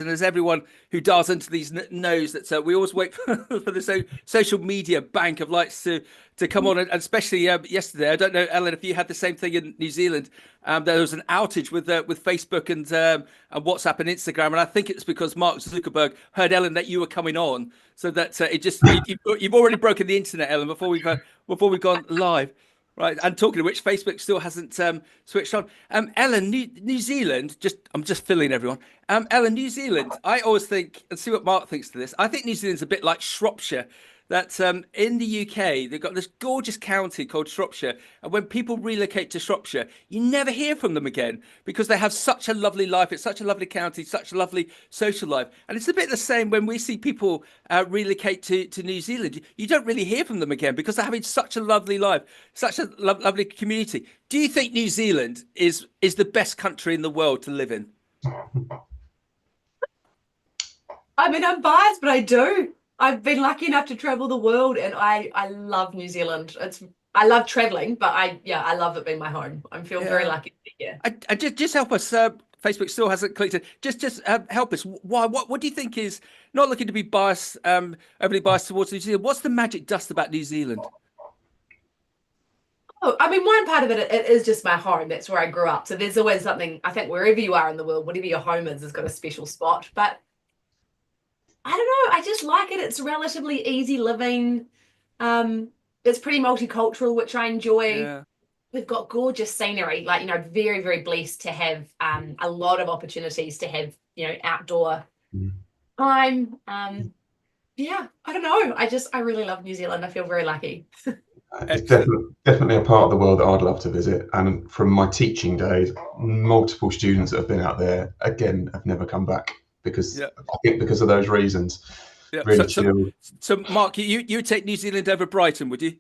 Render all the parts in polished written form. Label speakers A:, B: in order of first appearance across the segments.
A: And as everyone who dials into these knows that we always wait for the social media bank of lights to come on, and especially yesterday. I don't know, Ellen, if you had the same thing in New Zealand. There was an outage with Facebook and WhatsApp and Instagram, and I think it's because Mark Zuckerberg heard, Ellen, that you were coming on, so that you've already broken the internet, Ellen, before we've gone live. Right, and talking of which, Facebook still hasn't switched on. Ellen, New Zealand, I'm just filling everyone. Ellen, New Zealand, I always think, and see what Mark thinks to this, I think New Zealand's a bit like Shropshire. That in the UK, they've got this gorgeous county called Shropshire. And when people relocate to Shropshire, you never hear from them again because they have such a lovely life. It's such a lovely county, such a lovely social life. And it's a bit the same when we see people relocate to New Zealand. You don't really hear from them again because they're having such a lovely life, such a lovely community. Do you think New Zealand is the best country in the world to live in?
B: I mean, I'm biased, but I do. I've been lucky enough to travel the world, and I love New Zealand. I love traveling, but I love it being my home. I feel very lucky to be here.
A: I just help us. Facebook still hasn't clicked it. Just help us. Why? What do you think is, not looking to be biased, overly biased towards New Zealand? What's the magic dust about New Zealand?
B: Oh, I mean, one part of it is just my home. That's where I grew up. So there's always something, I think, wherever you are in the world, whatever your home is, has got a special spot. But I don't know. I just like it. It's relatively easy living. It's pretty multicultural, which I enjoy.
A: Yeah.
B: We've got gorgeous scenery, like, very, very blessed to have a lot of opportunities to have, outdoor time. Yeah, I don't know. I really love New Zealand. I feel very lucky.
C: It's definitely a part of the world that I'd love to visit. And from my teaching days, multiple students that have been out there, again, have never come back because I think because of those reasons.
A: Yeah.
C: Really
A: so Mark, you would take New Zealand over Brighton, would you?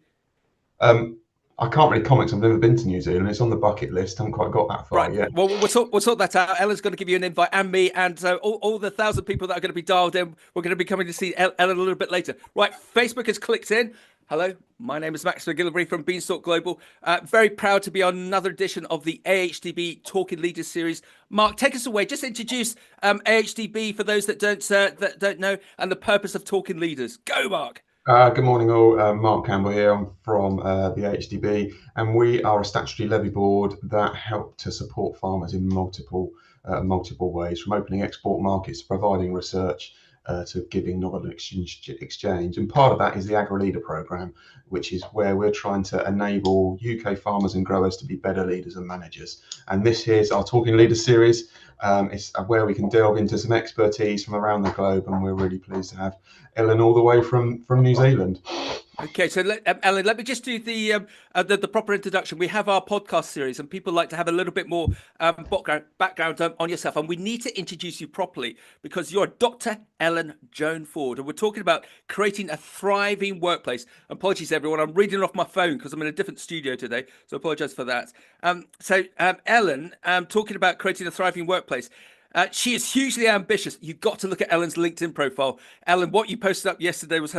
C: I can't really comment. I've never been to New Zealand. It's on the bucket list. I haven't quite got that far yet.
A: Well, we'll sort that out. Ellen's going to give you an invite, and me, and all the 1,000 people that are going to be dialed in. We're going to be coming to see Ellen a little bit later. Right, Facebook has clicked in. Hello, my name is Max McGillivray from Beanstalk Global. Very proud to be on another edition of the AHDB Talking Leaders series. Mark, take us away. Just introduce AHDB for those that don't know, and the purpose of Talking Leaders. Go, Mark.
C: Good morning, all. Mark Campbell here. I'm from the AHDB, and we are a statutory levy board that help to support farmers in multiple ways, from opening export markets to providing research to giving knowledge exchange. And part of that is the Agri-Leader programme, which is where we're trying to enable UK farmers and growers to be better leaders and managers. And this here's our Talking Leaders series. It's where we can delve into some expertise from around the globe, and we're really pleased to have Ellen all the way from New Zealand.
A: Okay, so Ellen, let me just do the proper introduction. We have our podcast series, and people like to have a little bit more background on yourself, and we need to introduce you properly because you're Dr. Ellen Joan Ford, and we're talking about creating a thriving workplace. Apologies, everyone, I'm reading off my phone because I'm in a different studio today, so I apologise for that. Ellen, talking about creating a thriving workplace. She is hugely ambitious. You've got to look at Ellen's LinkedIn profile. Ellen, what you posted up yesterday was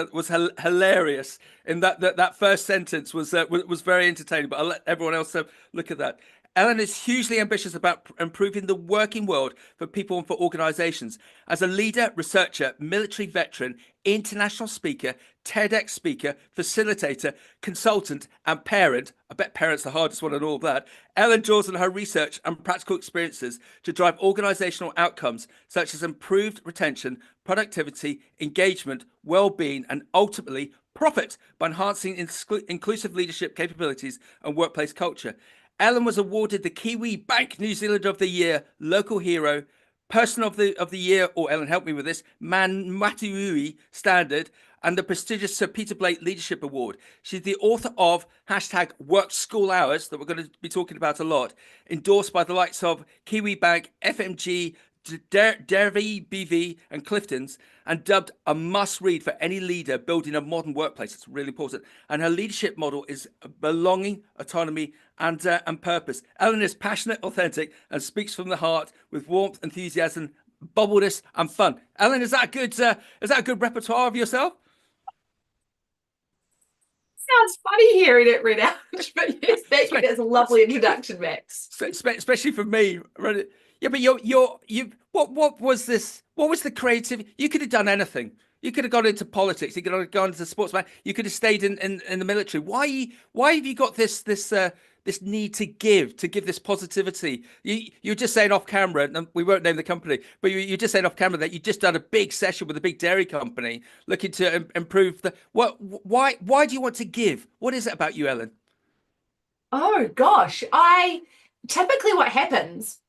A: hilarious. In that first sentence was very entertaining. But I'll let everyone else look at that. Ellen is hugely ambitious about improving the working world for people and for organisations. As a leader, researcher, military veteran, international speaker, TEDx speaker, facilitator, consultant, and parent, I bet parents are the hardest one and all of that, Ellen draws on her research and practical experiences to drive organisational outcomes such as improved retention, productivity, engagement, well-being, and ultimately profit by enhancing inclusive leadership capabilities and workplace culture. Ellen was awarded the Kiwi Bank New Zealand of the Year, Local Hero, Person of the Year, or Ellen, help me with this, Man Matuui Standard, and the prestigious Sir Peter Blake Leadership Award. She's the author of #Work School Hours, that we're going to be talking about a lot, endorsed by the likes of Kiwi Bank, FMG, Derby BV and Clifton's, and dubbed a must-read for any leader building a modern workplace. It's really important. And her leadership model is belonging, autonomy, and purpose. Ellen is passionate, authentic, and speaks from the heart with warmth, enthusiasm, bubbleness, and fun. Ellen, is that a good repertoire of yourself?
B: Sounds funny hearing it read out, but yes, thank you. That's a lovely introduction, Max.
A: Especially for me. Yeah, but what was this? What was the creative? You could have done anything. You could have gone into politics. You could have gone into sportsman. You could have stayed in the military. Why have you got this need to give this positivity? You're just saying off camera, and we won't name the company, but you're just saying off camera that you just done a big session with a big dairy company looking to improve the what. Why do you want to give? What is it about you, Ellen?
B: Oh gosh, I typically what happens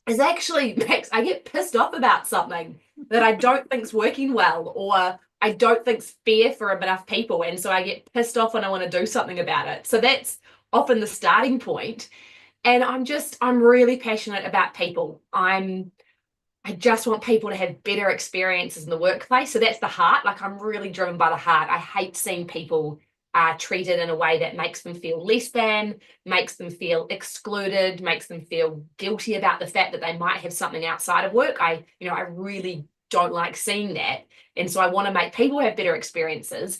B: is actually Max, I get pissed off about something that I don't think's working well, or I don't think's fair for enough people, and so I get pissed off when I want to do something about it. So that's often the starting point. And I'm really passionate about people. I just want people to have better experiences in the workplace. So that's the heart. Like, I'm really driven by the heart. I hate seeing people treated in a way that makes them feel less than, makes them feel excluded, makes them feel guilty about the fact that they might have something outside of work. I really don't like seeing that. And so I want to make people have better experiences.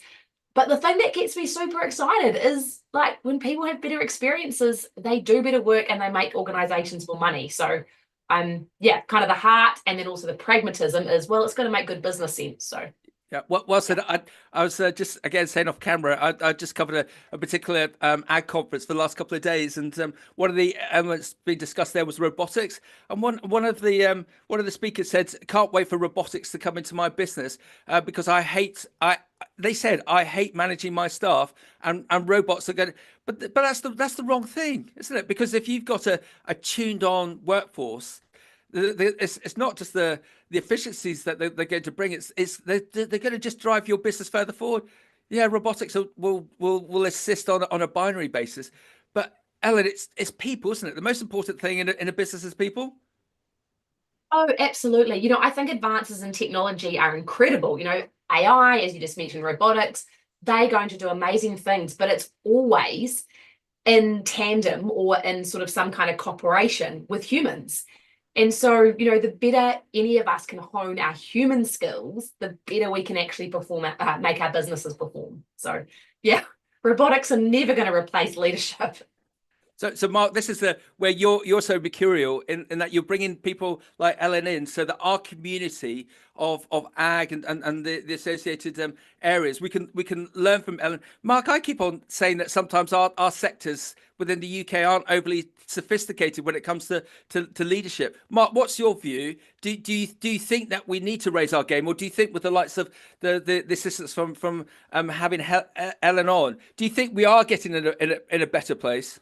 B: But the thing that gets me super excited is, like, when people have better experiences, they do better work and they make organizations more money. So yeah, kind of the heart, and then also the pragmatism is, well, it's going to make good business sense. So
A: yeah, well said. I was just again saying off camera. I just covered a particular ag conference for the last couple of days, and one of the elements being discussed there was robotics. And one of the speakers said, "Can't wait for robotics to come into my business because they said I hate managing my staff, and robots are going." But that's the wrong thing, isn't it? Because if you've got a tuned on workforce, it's not just the efficiencies that they're going to bring. It's they're going to just drive your business further forward. Yeah, robotics will assist on a binary basis, but Ellen, it's people, isn't it? The most important thing in a business is people.
B: oh, absolutely. I think advances in technology are incredible. AI, as you just mentioned, robotics, they're going to do amazing things, but it's always in tandem or in sort of some kind of cooperation with humans. And so, the better any of us can hone our human skills, the better we can actually make our businesses perform. So, yeah, robotics are never going to replace leadership.
A: So Mark, this is where you're so mercurial in that you're bringing people like Ellen in, so that our community of ag and the associated areas, we can learn from Ellen. Mark, I keep on saying that sometimes our sectors within the UK aren't overly sophisticated when it comes to leadership. Mark, what's your view? Do you think that we need to raise our game, or do you think with the likes of the assistance from having Ellen on, do you think we are getting in a better place?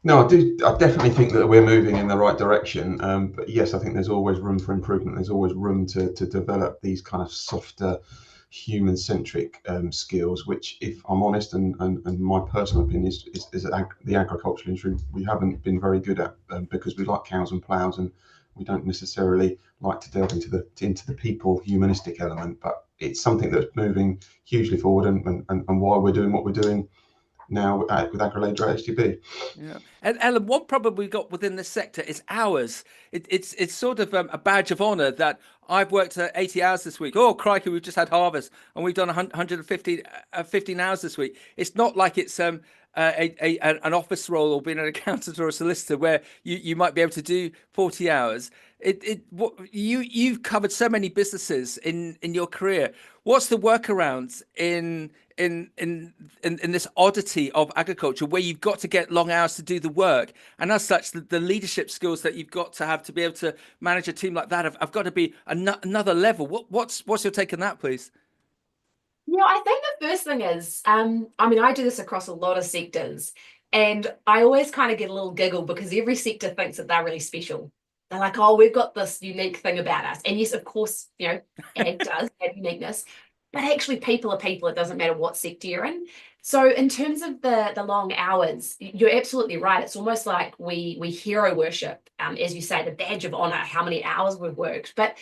C: No, I do. I definitely think that we're moving in the right direction. But yes, I think there's always room for improvement. There's always room to develop these kind of softer, human-centric skills, which, if I'm honest, and my personal opinion is the agricultural industry, we haven't been very good at, because we like cows and ploughs, and we don't necessarily like to delve into the people humanistic element. But it's something that's moving hugely forward, and why we're doing what we're doing now with Decembers AHDB.
A: Yeah, and Ellen, what problem we've got within this sector is hours. It's sort of a badge of honour that I've worked 80 hours this week. Oh crikey, we've just had harvest and we've done 15 hours this week. It's not like it's an office role or being an accountant or a solicitor where you might be able to do 40 hours. You've covered so many businesses in your career. What's the workarounds in this oddity of agriculture, where you've got to get long hours to do the work, and as such the leadership skills that you've got to have to be able to manage a team like that have got to be another level? What's your take on that, please?
B: I think the first thing is, I do this across a lot of sectors, and I always kind of get a little giggle because every sector thinks that they're really special. They're like, oh, we've got this unique thing about us. And yes, of course, ag does have uniqueness, but actually people are people. It doesn't matter what sector you're in. So in terms of the long hours, you're absolutely right. It's almost like we hero worship, as you say, the badge of honor, how many hours we've worked. But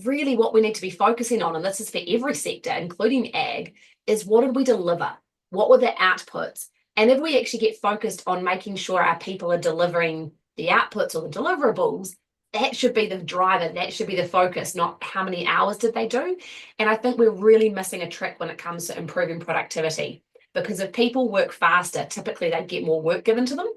B: really what we need to be focusing on, and this is for every sector, including ag, is what did we deliver? What were the outputs? And if we actually get focused on making sure our people are delivering the outputs or the deliverables, that should be the driver, that should be the focus, not how many hours did they do. And I think we're really missing a trick when it comes to improving productivity, because if people work faster, typically they get more work given to them.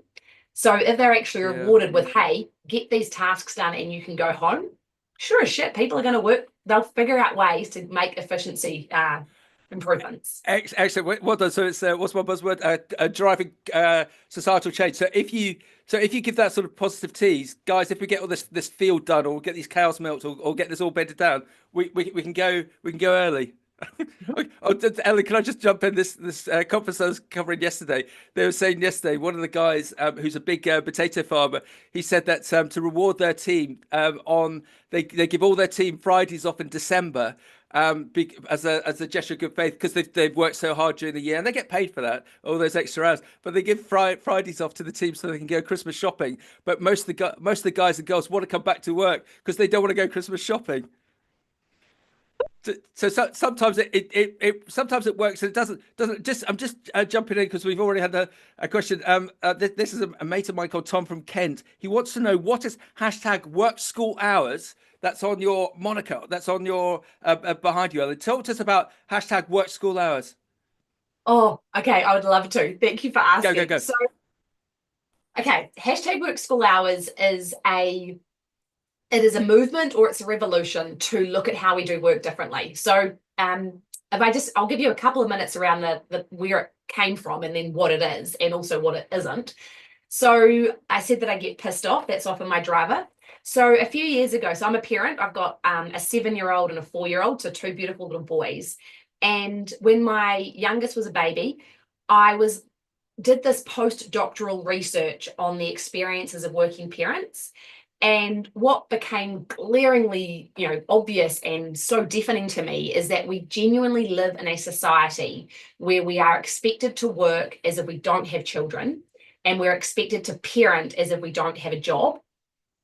B: So if they're actually rewarded with, hey, get these tasks done and you can go home, sure as shit, people are going to work. They'll figure out ways to make efficiency improvements.
A: Excellent. Well done. So it's what's my buzzword? Driving societal change. So if you give that sort of positive tease, guys, if we get all this field done, or get these cows milked, or get this all bedded down, we can go early. Ellen, can I just jump in? This conference I was covering yesterday, they were saying yesterday, one of the guys who's a big potato farmer, he said that to reward their team, they give all their team Fridays off in December, as a gesture of good faith, because they've worked so hard during the year and they get paid for that, all those extra hours. But they give Fridays off to the team so they can go Christmas shopping. But most of the guys and girls want to come back to work because they don't want to go Christmas shopping. So sometimes sometimes it works and it doesn't. Just I'm just jumping in because we've already had a question. This is a mate of mine called Tom from Kent. He wants to know, what is #work school hours? That's on your moniker. That's on your behind you, Ellen. Talk to us about #work school hours.
B: Oh, okay. I would love to. Thank you for asking.
A: Go.
B: So, okay, #work school hours is a movement, or it's a revolution to look at how we do work differently. So I'll give you a couple of minutes around the where it came from and then what it is and also what it isn't. So I said that I get pissed off. That's often my driver. So a few years ago, so I'm a parent. I've got a 7-year-old and a 4-year-old, so 2 beautiful little boys. And when my youngest was a baby, did this postdoctoral research on the experiences of working parents. And what became glaringly, obvious and so deafening to me is that we genuinely live in a society where we are expected to work as if we don't have children, and we're expected to parent as if we don't have a job.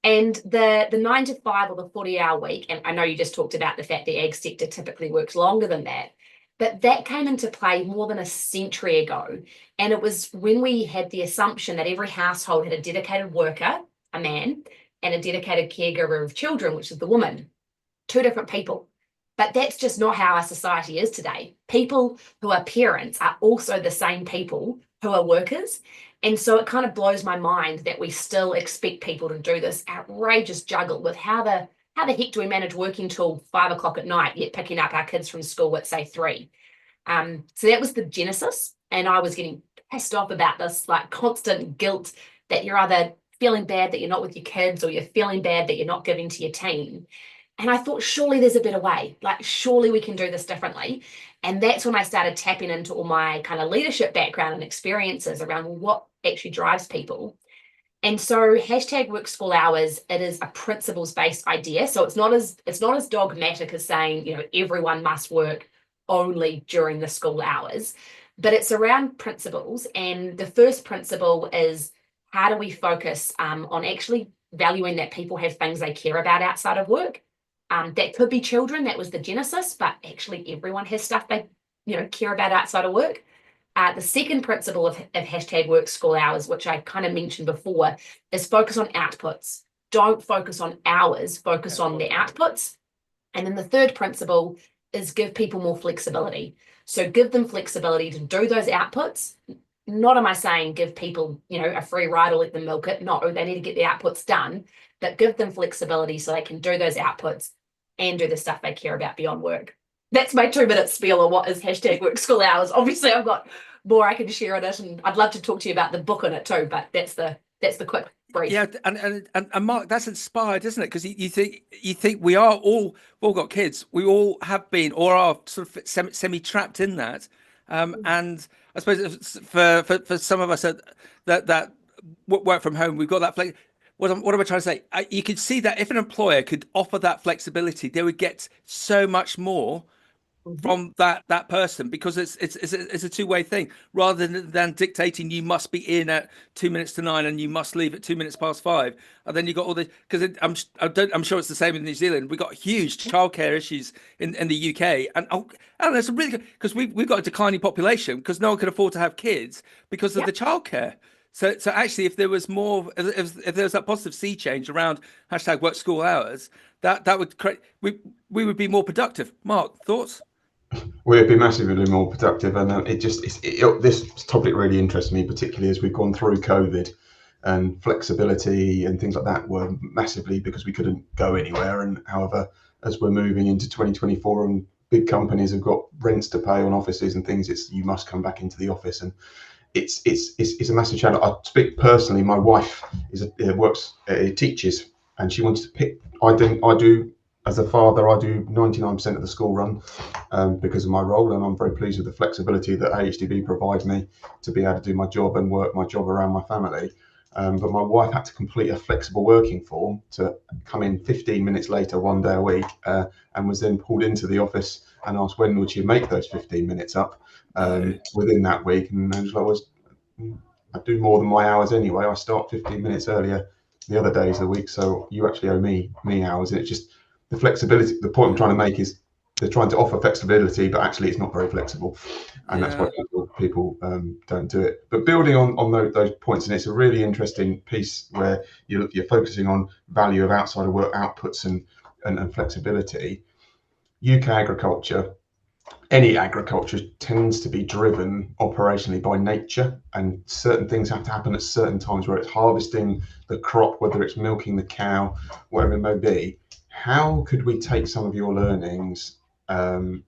B: And the 9 to 5 or the 40-hour week, and I know you just talked about the fact the ag sector typically works longer than that, but that came into play more than a century ago. And it was when we had the assumption that every household had a dedicated worker, a man, and a dedicated caregiver of children, which is the woman. 2 different people. But that's just not how our society is today. People who are parents are also the same people who are workers. And so it kind of blows my mind that we still expect people to do this outrageous juggle with how the heck do we manage working till 5 o'clock at night, yet picking up our kids from school at, say, 3. So that was the genesis. And I was getting pissed off about this, like, constant guilt that you're either feeling bad that you're not with your kids, or you're feeling bad that you're not giving to your team. And I thought, surely there's a better way. Like, surely we can do this differently. And that's when I started tapping into all my kind of leadership background and experiences around what actually drives people. And so #work school hours, it is a principles-based idea. So it's not as dogmatic as saying, everyone must work only during the school hours, but it's around principles. And the first principle is, how do we focus on actually valuing that people have things they care about outside of work? That could be children. That was the genesis, but actually everyone has stuff they care about outside of work. The second principle of #work school hours, which I kind of mentioned before, is focus on outputs. Don't focus on hours, focus on the outputs. And then the third principle is give people more flexibility. So give them flexibility to do those outputs. Not am I saying give people, a free ride or let them milk it. No, they need to get the outputs done, but give them flexibility so they can do those outputs and do the stuff they care about beyond work. That's my 2-minute spiel on what is #work school hours. Obviously, I've got more I can share on it, and I'd love to talk to you about the book on it too, but that's the quick brief.
A: Yeah, and Mark, that's inspired, isn't it? Because you think we've all got kids, we all have been or are sort of semi-trapped in that. And I suppose for some of us that work from home, we've got that flex. What am I trying to say? You could see that if an employer could offer that flexibility, they would get so much more from that person, because it's a two-way thing, rather than dictating you must be in at 2 minutes to 9 and you must leave at 2 minutes past 5. And then you got all the, because I'm sure it's the same in New Zealand. We got huge childcare issues in the UK, and it's really good because we've got a declining population because no one can afford to have kids because of the childcare. So actually, if there was more, if there was that positive sea change around #work school hours, that would create, we would be more productive. Mark, thoughts?
C: We'd be massively more productive, and this topic really interests me, particularly as we've gone through COVID. and flexibility and things like that were massively because we couldn't go anywhere. And however, as we're moving into 2024 and big companies have got rents to pay on offices and things, it's you must come back into the office, and it's a massive challenge. I speak personally. My wife teaches, and she wanted to pick. I do as a father. I do 99% of the school run because of my role, and I'm very pleased with the flexibility that AHDB provides me to be able to do my job and work my job around my family. But my wife had to complete a flexible working form to come in 15 minutes later one day a week, and was then pulled into the office and asked when would she make those 15 minutes up within that week. And I was like, I do more than my hours anyway. I start 15 minutes earlier the other days of the week, so you actually owe me hours. And it's just the flexibility. The point I'm trying to make is they're trying to offer flexibility, but actually it's not very flexible, and that's why people don't do it. But building on those points, and it's a really interesting piece where you're focusing on value of outside of work outputs and flexibility. UK agriculture, any agriculture, tends to be driven operationally by nature, and certain things have to happen at certain times, where it's harvesting the crop, whether it's milking the cow, whatever it may be. How could we take some of your learnings and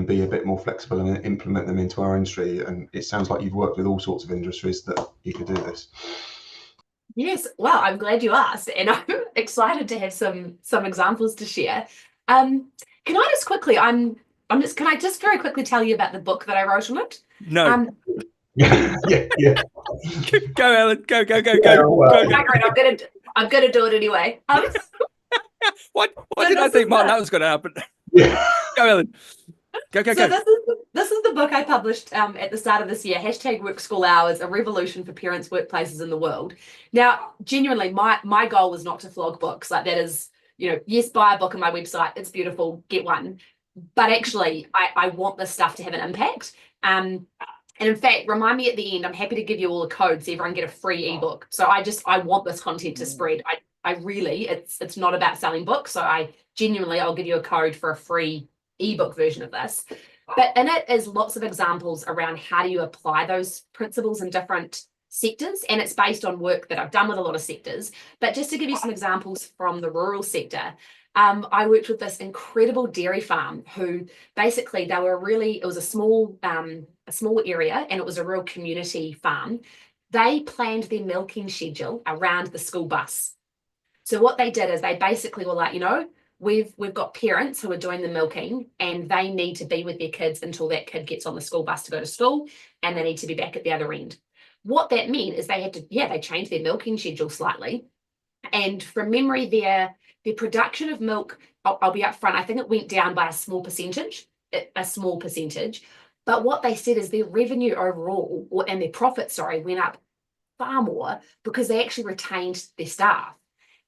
C: be a bit more flexible and implement them into our industry? And it sounds like you've worked with all sorts of industries that you could do this.
B: Yes, well, I'm glad you asked, and I'm excited to have some examples to share. Can I just quickly, can I just very quickly tell you about the book that I wrote on it?
A: No.
C: Yeah.
A: Go, Ellen. Go.
B: I'm gonna do it anyway.
A: What did I think, Martin, that was going to happen?
C: Yeah.
A: Go, Ellen. Go.
B: So this is the book I published at the start of this year, #Work School Hours, a revolution for parents' workplaces in the world. Now, genuinely, my goal was not to flog books. Like, that is, yes, buy a book on my website. It's beautiful. Get one. But actually, I want this stuff to have an impact. And in fact, remind me at the end, I'm happy to give you all the codes so everyone get a free ebook. So I want this content to spread. I really, it's not about selling books. So I'll give you a code for a free ebook version of this. But in it is lots of examples around how do you apply those principles in different sectors. And it's based on work that I've done with a lot of sectors. But just to give you some examples from the rural sector, I worked with this incredible dairy farm who basically it was a small area, and it was a real community farm. They planned their milking schedule around the school bus. So what they did is they basically were like, we've got parents who are doing the milking, and they need to be with their kids until that kid gets on the school bus to go to school, and they need to be back at the other end. What that meant is they changed their milking schedule slightly. And from memory, their production of milk, I'll be upfront, I think it went down by a small percentage. But what they said is their revenue overall, and their profit, went up far more because they actually retained their staff.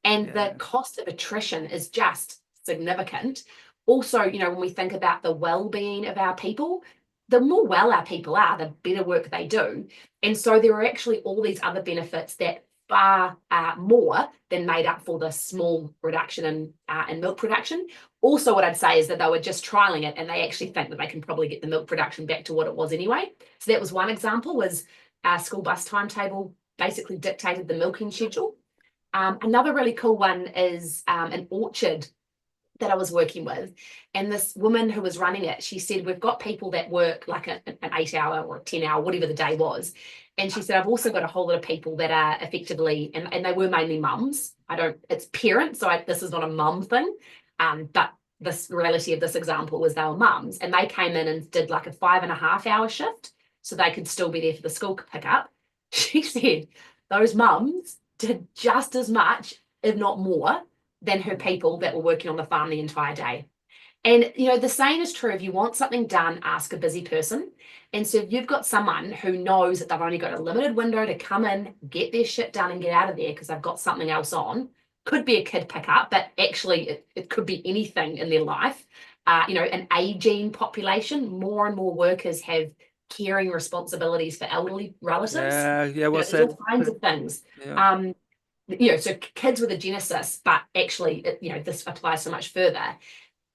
B: And the cost of attrition is just significant. Also, when we think about the well-being of our people, the more well our people are, the better work they do. And so there are actually all these other benefits that far more than made up for the small reduction in milk production. Also, what I'd say is that they were just trialing it, and they actually think that they can probably get the milk production back to what it was anyway. So that was one example, was our school bus timetable basically dictated the milking schedule. Another really cool one is an orchard that I was working with, and this woman who was running it, she said, we've got people that work like an 8-hour or a 10-hour, whatever the day was. And she said, I've also got a whole lot of people that are effectively, and they were mainly mums. It's parents, so this is not a mum thing. But this reality of this example was they were mums, and they came in and did like a 5.5-hour shift so they could still be there for the school pickup. She said those mums did just as much, if not more, than her people that were working on the farm the entire day. And, the same is true. If you want something done, ask a busy person. And so if you've got someone who knows that they've only got a limited window to come in, get their shit done and get out of there because they've got something else on, could be a kid pickup, but actually it could be anything in their life. An aging population, more and more workers have caring responsibilities for elderly relatives.
A: What's
B: that? All kinds of things. So kids with a genesis, but actually, this applies so much further.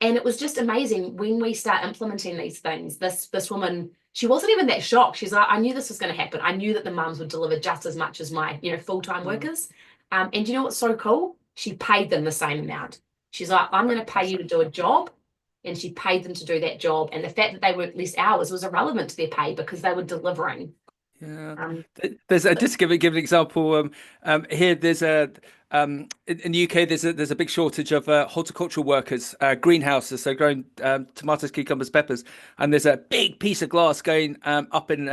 B: And it was just amazing when we start implementing these things. This woman she wasn't even that shocked. She's like, I knew this was going to happen. I knew that the mums would deliver just as much as my, full-time workers. And do you know what's so cool? She paid them the same amount. She's like, I'm going to pay you to do a job. And she paid them to do that job. And the fact that they worked less hours was irrelevant to their pay because they were delivering.
A: Yeah, there's just give an example. Here there's in the UK there's a big shortage of horticultural workers, greenhouses, so growing tomatoes, cucumbers, peppers, and there's a big piece of glass going up in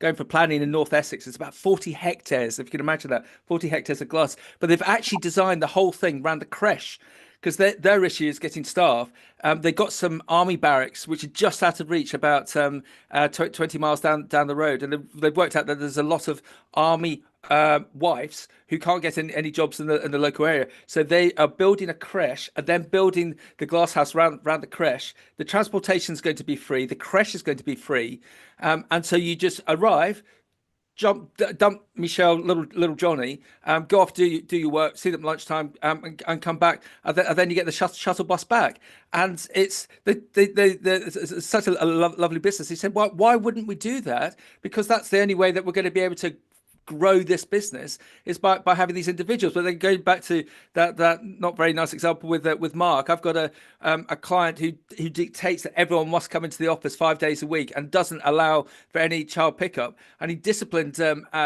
A: going for planning in North Essex. It's about 40 hectares, if you can imagine that, 40 hectares of glass. But they've actually designed the whole thing around the creche, because their issue is getting staff. They got some army barracks, which are just out of reach, about 20 miles down the road. And they've worked out that there's a lot of army wives who can't get any jobs in the local area. So they are building a creche and then building the glass house around the creche. The transportation is going to be free. The creche is going to be free. And so you just arrive, dump Michelle, little Johnny, go off, do your work, see them at lunchtime, and come back, and then you get the shuttle bus back, and it's it's such a lovely business. He said, why wouldn't we do that? Because that's the only way that we're going to be able to grow this business, is by having these individuals. But then going back to that not very nice example with Mark, I've got a client who dictates that everyone must come into the office 5 days a week and doesn't allow for any child pickup, and he disciplined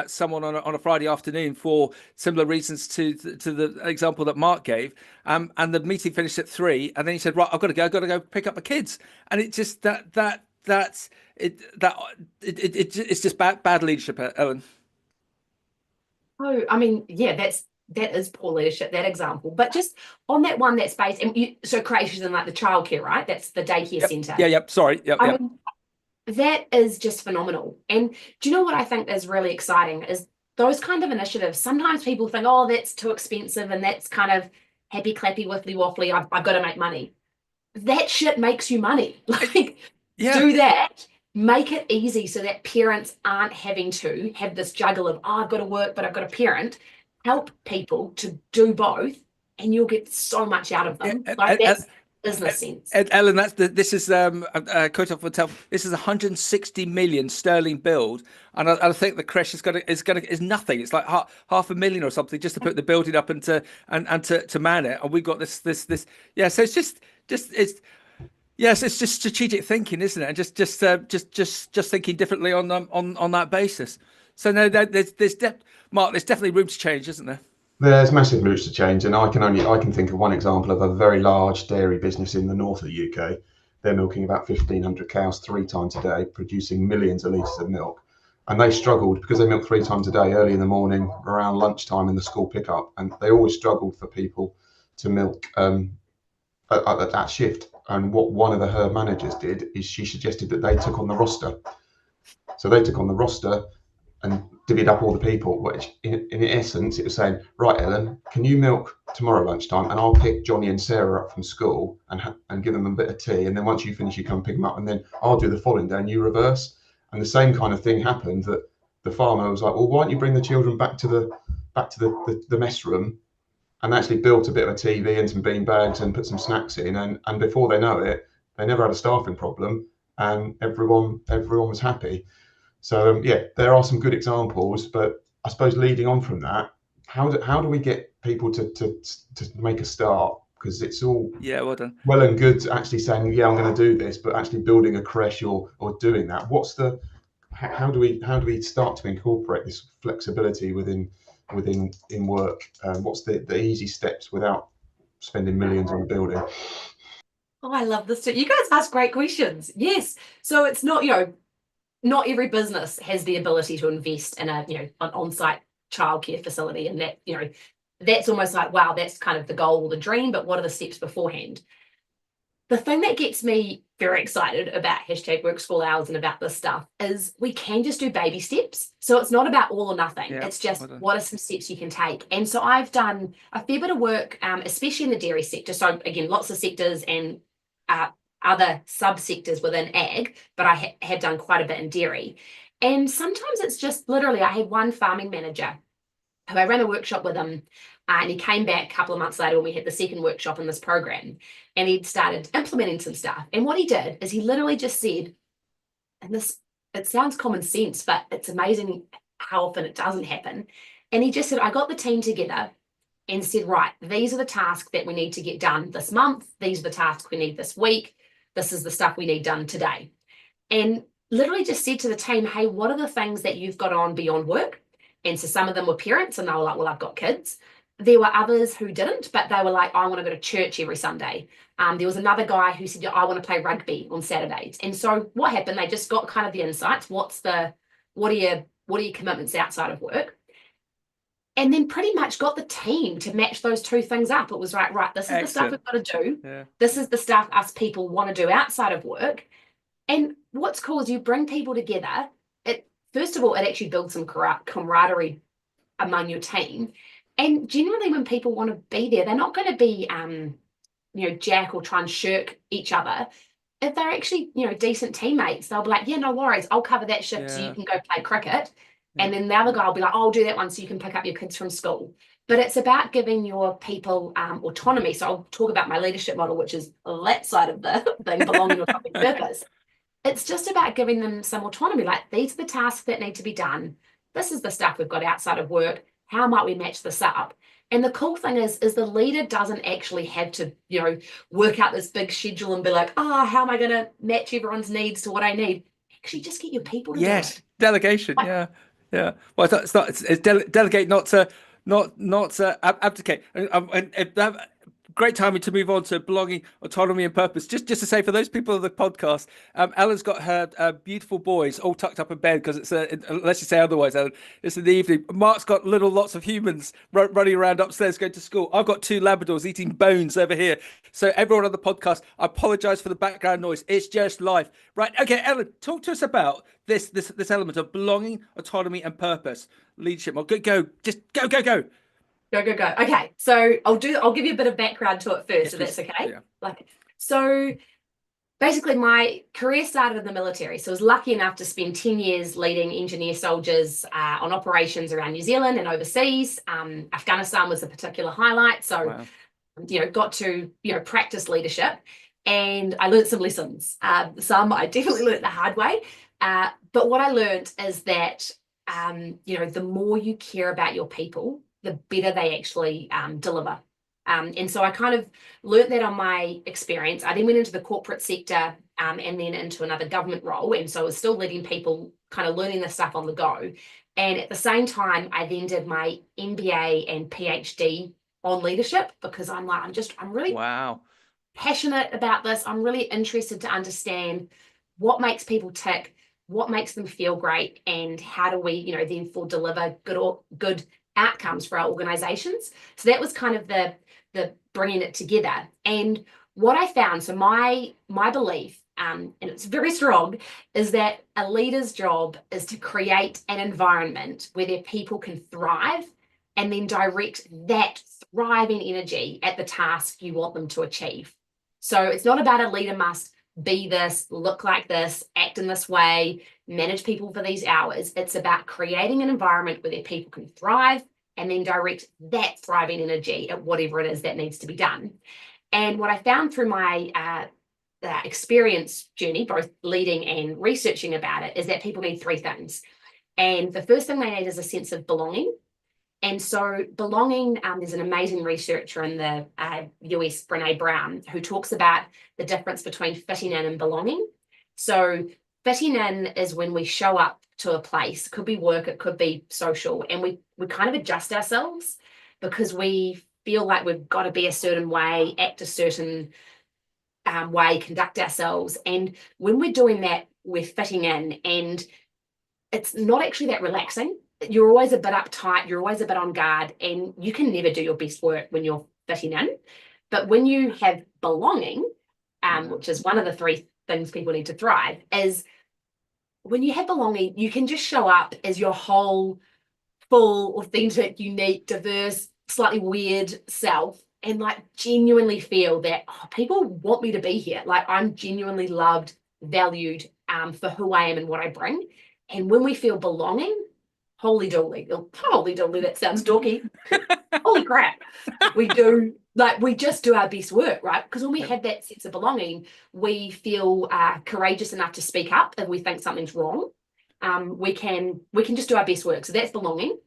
A: someone on a Friday afternoon for similar reasons to the example that Mark gave, and the meeting finished at 3, and then he said, right, I've got to go pick up the kids. And it just it's just bad leadership, Ellen.
B: Oh, I mean, yeah, that is poor leadership, that example. But just on that one, that's based, and so creches in like the childcare, right? That's the daycare centre.
A: Yeah, yep. Sorry, yep.
B: I mean, that is just phenomenal. And do you know what I think is really exciting is those kind of initiatives. Sometimes people think, oh, that's too expensive and that's kind of happy clappy wiffly waffly. I've got to make money. That shit makes you money. Like, do that. Make it easy so that parents aren't having to have this juggle of, oh, I've got to work, but I've got a parent. Help people to do both, and you'll get so much out of them. That's business sense.
A: Ellen, this is quote off the this is 160 million sterling build, and I think the creche is nothing. It's like half a million or something just to put the building up and to man it. And we've got this. Yeah, so it's just it's. Yes, it's just strategic thinking, isn't it? And just thinking differently on that basis. So no, Mark, there's definitely room to change, isn't there?
C: There's massive room to change, and I can think of one example of a very large dairy business in the north of the UK. They're milking about 1,500 cows 3 times a day, producing millions of litres of milk. And they struggled because they milk 3 times a day, early in the morning, around lunchtime, in the school pickup, and they always struggled for people to milk at that shift. And what one of her managers did is she suggested that they took on the roster. So they took on the roster and divvied up all the people, which in essence, it was saying, right, Ellen, can you milk tomorrow lunchtime? And I'll pick Johnny and Sarah up from school and give them a bit of tea. And then once you finish, you come pick them up. And then I'll do the following day and you reverse. And the same kind of thing happened, that the farmer was like, well, why don't you bring the children back to the mess room? And actually built a bit of a TV and some bean bags and put some snacks in, and before they know it, they never had a staffing problem, and everyone was happy. So yeah, there are some good examples, but I suppose leading on from that, how do we get people to make a start? Because it's all well and good actually saying, yeah, I'm going to do this, but actually building a creche or doing that. How do we start to incorporate this flexibility within work? What's the easy steps without spending millions on a building?
B: Oh, I love this too. You guys ask great questions. Yes. So it's not, not every business has the ability to invest in an on-site childcare facility, and that, that's almost like, wow, that's kind of the goal or the dream, but what are the steps beforehand? The thing that gets me very excited about #WorkSchoolHours and about this stuff is we can just do baby steps. So it's not about all or nothing. Yeah, it's just what are some steps you can take. And so I've done a fair bit of work, especially in the dairy sector. So again, lots of sectors and other subsectors within ag, but I have done quite a bit in dairy. And sometimes it's just literally, I had one farming manager who I ran a workshop with him, and he came back a couple of months later when we had the second workshop in this program, and he'd started implementing some stuff. And what he did is he literally just said, and this it sounds common sense, but it's amazing how often it doesn't happen. And he just said, I got the team together and said, right, these are the tasks that we need to get done this month. These are the tasks we need this week. This is the stuff we need done today. And literally just said to the team, hey, what are the things that you've got on beyond work? And so some of them were parents and they were like, well, I've got kids. There were others who didn't, but they were like, I want to go to church every Sunday. There was another guy who said, I want to play rugby on Saturdays. And so what happened? They just got kind of the insights. What are your commitments outside of work? And then pretty much got the team to match those two things up. It was right, this is the stuff we've got to do.
A: Yeah.
B: This is the stuff us people want to do outside of work. And what's cool is you bring people together. First of all, it actually builds some camaraderie among your team. And generally when people want to be there, they're not going to be, jack or try and shirk each other. If they're actually, decent teammates, they'll be like, yeah, no worries. I'll cover that shift so you can go play cricket. And then the other guy will be like, oh, I'll do that one so you can pick up your kids from school. But it's about giving your people autonomy. So I'll talk about my leadership model, which is that side of the thing, belonging or something purpose. It's just about giving them some autonomy. Like, these are the tasks that need to be done. This is the stuff we've got outside of work. How might we match this up? And the cool thing is the leader doesn't actually have to, work out this big schedule and be like, oh, how am I going to match everyone's needs to what I need? Actually, just get your people to do it.
A: Delegation. Yeah. Well, it's delegate, not abdicate. And great timing to move on to belonging, autonomy, and purpose. Just to say, for those people on the podcast, Ellen's got her beautiful boys all tucked up in bed because it's unless you say otherwise, Ellen, it's in the evening. Mark's got lots of humans running around upstairs going to school. I've got 2 Labradors eating bones over here. So everyone on the podcast, I apologise for the background noise. It's just life, right? Okay, Ellen, talk to us about this element of belonging, autonomy, and purpose. Leadership. Go. Just go.
B: Go. Okay, so I'll give you a bit of background to it first, if that's okay. Yeah. So basically my career started in the military. So I was lucky enough to spend 10 years leading engineer soldiers on operations around New Zealand and overseas. Afghanistan was a particular highlight. So, got to, practice leadership, and I learned some lessons. Some I definitely learned the hard way. But what I learned is that, the more you care about your people, the better they actually deliver. And so I kind of learned that on my experience. I then went into the corporate sector and then into another government role. And so I was still leading people, kind of learning this stuff on the go. And at the same time, I then did my MBA and PhD on leadership, because I'm really passionate about this. I'm really interested to understand what makes people tick, what makes them feel great, and how do we, then deliver good outcomes for our organizations. So that was kind of the bringing it together. And what I found, so my belief, and it's very strong, is that a leader's job is to create an environment where their people can thrive and then direct that thriving energy at the task you want them to achieve. So it's not about a leader must be this, look like this, act in this way, manage people for these hours. It's about creating an environment where their people can thrive and then direct that thriving energy at whatever it is that needs to be done. And what I found through my experience journey, both leading and researching about it, is that people need 3 things. And the first thing they need is a sense of belonging. And so belonging, there's an amazing researcher in the US, Brene Brown, who talks about the difference between fitting in and belonging. So fitting in is when we show up to a place. It could be work, it could be social, and we kind of adjust ourselves because we feel like we've got to be a certain way, act a certain way, conduct ourselves. And when we're doing that, we're fitting in, and it's not actually that relaxing. You're always a bit uptight, you're always a bit on guard, and you can never do your best work when you're fitting in. But when you have belonging, which is one of the 3 things people need to thrive, is when you have belonging, you can just show up as your whole, full, authentic, unique, diverse, slightly weird self, and genuinely feel that people want me to be here. I'm genuinely loved, valued for who I am and what I bring. And when we feel belonging, holy dooly, that sounds dorky. Holy crap. We just do our best work, right? Because when we have that sense of belonging, we feel courageous enough to speak up if we think something's wrong. we can just do our best work. So that's belonging.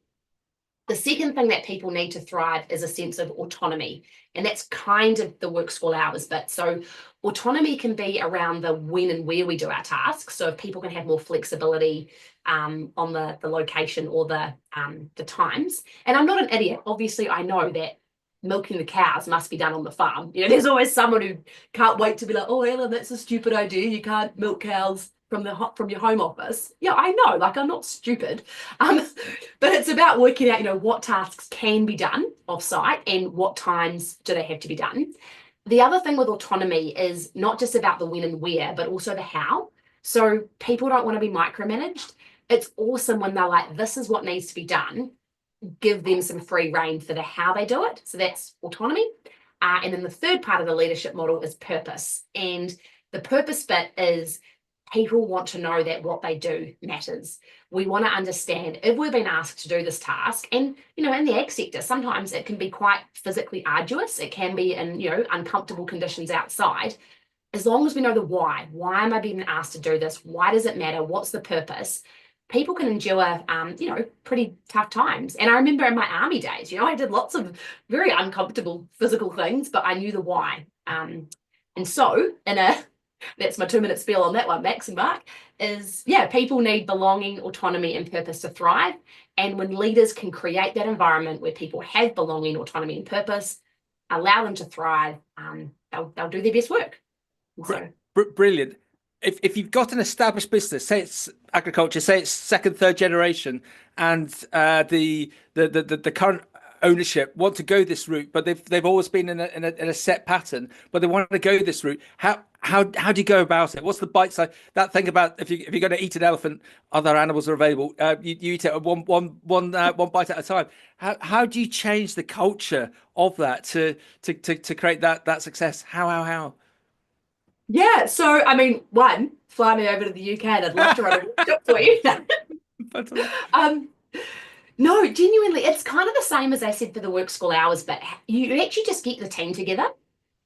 B: The second thing that people need to thrive is a sense of autonomy. And that's kind of the work school hours bit. So autonomy can be around the when and where we do our tasks. So if people can have more flexibility on the location or the times. And I'm not an idiot. Obviously, I know that milking the cows must be done on the farm. You know, there's always someone who can't wait to be like, oh, Ellen, that's a stupid idea. You can't milk cows from your home office. Yeah, I know, like I'm not stupid. But it's about working out, you know, what tasks can be done off-site and what times do they have to be done. The other thing with autonomy is not just about the when and where, but also the how. So people don't want to be micromanaged. It's awesome when they're like, this is what needs to be done. Give them some free rein for the how they do it. So that's autonomy. And then the third part of the leadership model is purpose. And the purpose bit is people want to know that what they do matters. We want to understand if we've been asked to do this task, and you know, in the ag sector, sometimes it can be quite physically arduous. It can be in, you know, uncomfortable conditions outside. As long as we know the why am I being asked to do this? Why does it matter? What's the purpose? People can endure, you know, pretty tough times. And I remember in my army days, you know, I did lots of very uncomfortable physical things, but I knew the why. And so that's my 2-minute spiel on that one, Max and Mark, is, yeah, people need belonging, autonomy, and purpose to thrive. And when leaders can create that environment where people have belonging, autonomy, and purpose, allow them to thrive, they'll do their best work. So,
A: Brilliant. If you've got an established business, say it's agriculture, say it's second, third generation, and the current ownership want to go this route, but they've always been in a set pattern, but they want to go this route. How do you go about it? What's the bite size? That thing about if you're going to eat an elephant, other animals are available. You eat it one bite at a time. How do you change the culture of that to create that success? How?
B: Yeah, so I mean, one, fly me over to the UK and I'd love to run a workshop for you. No, genuinely, it's kind of the same as I said for the work school hours, but you actually just get the team together.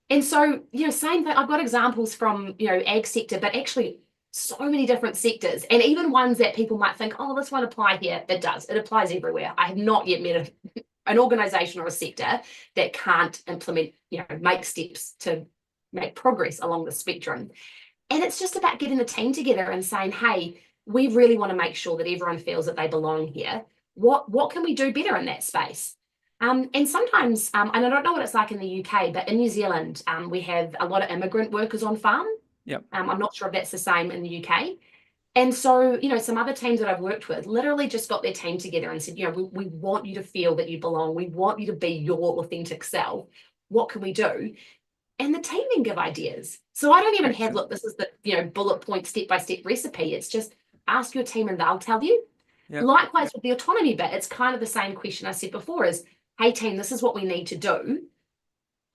B: And so, you know, same thing, I've got examples from, you know, ag sector, but actually so many different sectors, and even ones that people might think, oh, this won't apply here. It does. It applies everywhere. I have not yet met an organisation or a sector that can't implement, you know, make steps to make progress along the spectrum. And it's just about getting the team together and saying, hey, we really want to make sure that everyone feels that they belong here. What can we do better in that space? And sometimes, and I don't know what it's like in the UK, but in New Zealand, we have a lot of immigrant workers on farm.
A: Yep.
B: I'm not sure if that's the same in the UK. And so, you know, some other teams that I've worked with literally just got their team together and said, you know, we want you to feel that you belong. We want you to be your authentic self. What can we do? And the team then give ideas. So I don't even have, look, this is the, you know, bullet point, step-by-step recipe. It's just ask your team and they'll tell you. Yep. Likewise with the autonomy bit, it's kind of the same question I said before is, hey team, this is what we need to do.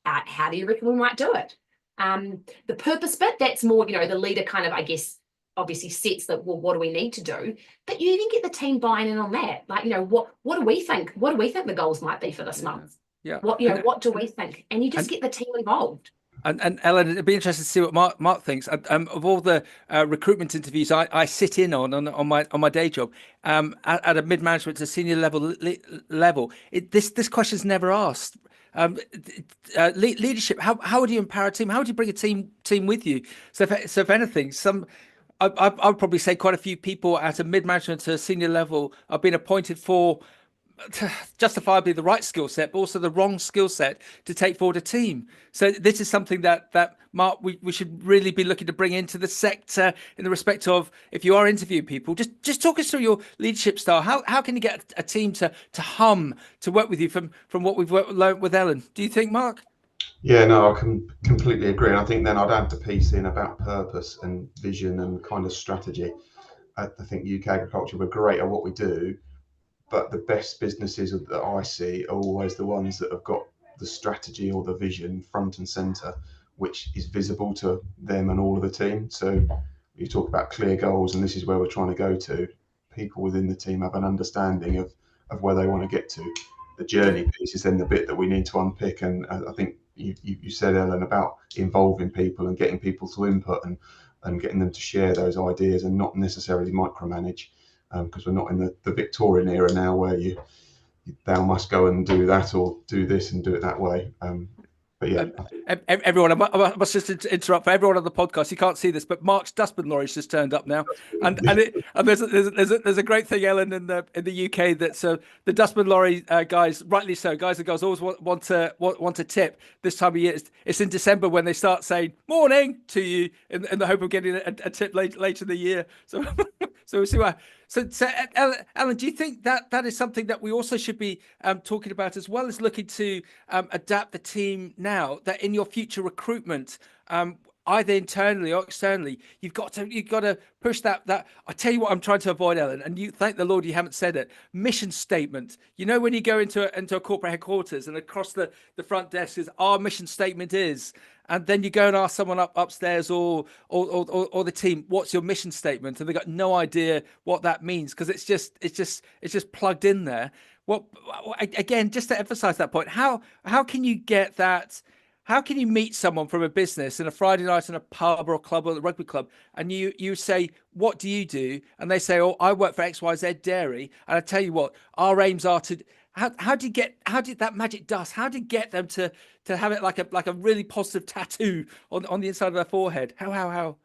B: How do you reckon we might do it? The purpose bit, that's more, you know, the leader kind of, I guess, obviously sets that, well, what do we need to do? But you even get the team buying in on that. Like, you know, what do we think? What do we think the goals might be for this month?
A: Yeah.
B: What do we think? And you just get the team involved.
A: And Ellen, it'd be interesting to see what Mark thinks. Of all the recruitment interviews I sit in on my day job, at a mid-management to senior level, this question's never asked. Leadership. How would you empower a team? How would you bring a team with you? So if anything, I would probably say quite a few people at a mid-management to senior level are being appointed for justifiably the right skill set, but also the wrong skill set to take forward a team. So this is something that Mark, we should really be looking to bring into the sector in the respect of, if you are interviewing people, just talk us through your leadership style. How can you get a team to hum, to work with you from what we've learned with Ellen? Do you think, Mark?
C: Yeah, no, I can completely agree. And I think then I'd add the piece in about purpose and vision and kind of strategy. I think UK agriculture, we're great at what we do, but the best businesses that I see are always the ones that have got the strategy or the vision front and center, which is visible to them and all of the team. So you talk about clear goals, and this is where we're trying to go to. People within the team have an understanding of where they want to get to. The journey piece is then the bit that we need to unpick. And I think you said, Ellen, about involving people and getting people to input and getting them to share those ideas and not necessarily micromanage. because we're not in the Victorian era now where thou must go and do that or do this and do it that way. But yeah,
A: everyone, I must just interrupt for everyone on the podcast. You can't see this, but Mark's dustbin lorry's just turned up now, and there's a great thing, Ellen, in the UK, that's the dustbin lorry guys, rightly so, guys and girls always want to tip this time of year. It's in December when they start saying morning to you in the hope of getting a tip later in the year. So we'll see what. So Ellen, do you think that is something that we also should be talking about, as well as looking to adapt the team now, that in your future recruitment, either internally or externally, you've got to push that. I tell you what, I'm trying to avoid, Ellen, and you thank the Lord you haven't said it. Mission statement. You know, when you go into a corporate headquarters and across the front desk is our mission statement is. And then you go and ask someone upstairs or the team, what's your mission statement? And they got no idea what that means, because it's just plugged in there. Again, just to emphasize that point, how can you get that? How can you meet someone from a business in a Friday night in a pub or a club or a rugby club, and you say, what do you do? And they say, oh, I work for XYZ Dairy. And I tell you what, our aims are to. How did that magic dust? How did you get them to have it like a really positive tattoo on the inside of their forehead? How?